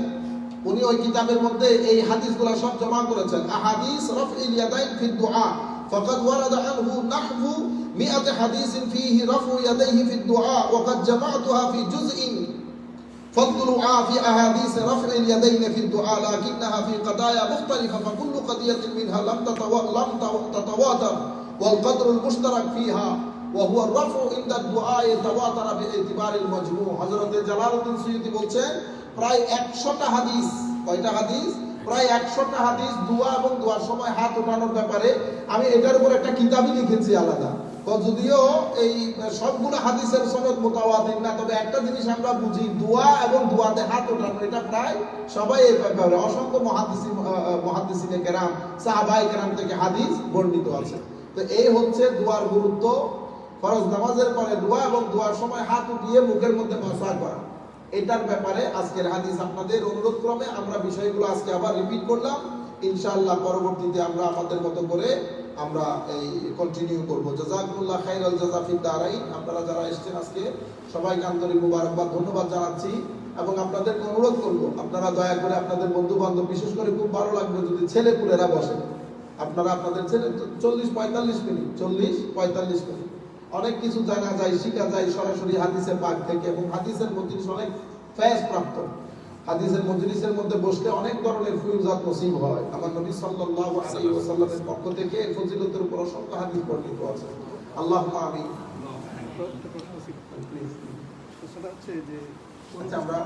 উনি ওই কিতাবের মধ্যে এই হাদিসগুলো সব জমা করেছেন। আহাদিস রাফইল ইয়াদাইন ফি দুআ ফাকাদ ওয়ারাদা আনহু নাহবু 100 حديث فيه رفع يديه في الدعاء وقد جمعتها في جزء فالدعاء في أحاديث رفع اليدين في الدعاء لكنها في قضايا مختلفة فكل قضية منها لم تتواتر والقدر المشترك فيها وهو الرفع عند الدعاء تواتر باعتبار المجموع। হযরত জালালউদ্দিন সুয়ুতি বলছেন প্রায় 100টা হাদিস, কয়টা হাদিস? প্রায় 100টা হাদিস দোয়া এবং দোয়ার সময় হাত উঠানোর ব্যাপারে। আমি এটার উপর একটা কিতাবই লিখেছি আলাদা। যদিও এই সবগুলো হাদিসের সনদ মুতাওয়াতির না, তবে একটা জিনিস আমরা বুঝি, দোয়া এবং দোয়াতে হাত ওঠানো এটা প্রায় সবাই এই ব্যাপারে, অসংখ্য মুহাদ্দিসিনে কেরাম, সাহাবায়ে কেরাম থেকে হাদিস বর্ণিত আছে। তো এই হচ্ছে দোয়ার গুরুত্ব। ফরজ নামাজের পরে দোয়া এবং দোয়ার সময় হাত উঠিয়ে মুখের মধ্যে মাসা করা, এটার ব্যাপারে আজকের হাদিস আপনাদের অনুরোধ ক্রমে আমরা বিষয়গুলো আজকে আবার রিপিট করলাম। ইনশাআল্লাহ পরবর্তীতে আমরা আমাদের মতো করে আমরা এই কন্টিনিউ করব। জাযাকুমুল্লাহ খাইরাল জাযা ফিদ দারাইন। আপনারা যারা এসেছেন আজকে সবাইকে আন্তরিক মুবারকবাদ, ধন্যবাদ জানাচ্ছি এবং আপনাদের অনুরোধ করব আপনারা দয়া করে আপনাদের বন্ধু বান্ধব, বিশেষ করে খুব ভালো লাগবে যদি ছেলে পুলেরা বসেন, আপনারা আপনাদের ছেলে 40-45 মিনিট, 40-45 মিনিট অনেক কিছু জানা যায়, শিখা যায় সরাসরি হাদিসের পাক থেকে। এবং হাদিসের মজলিস অনেক ফয়েজ প্রাপ্ত। হাদিসের মজলিসের মধ্যে বসলে অনেক ধরনের ফুয়ুজাত নসিব হয়। আমার নবী সাল্লাল্লাহু আলাইহি ওয়াসাল্লামের পক্ষ থেকে এই ফজিলতের উপর অসংখ্য হাদিস বর্ণিত আছে। আল্লাহুম্মা আমিন। আচ্ছা, আমরা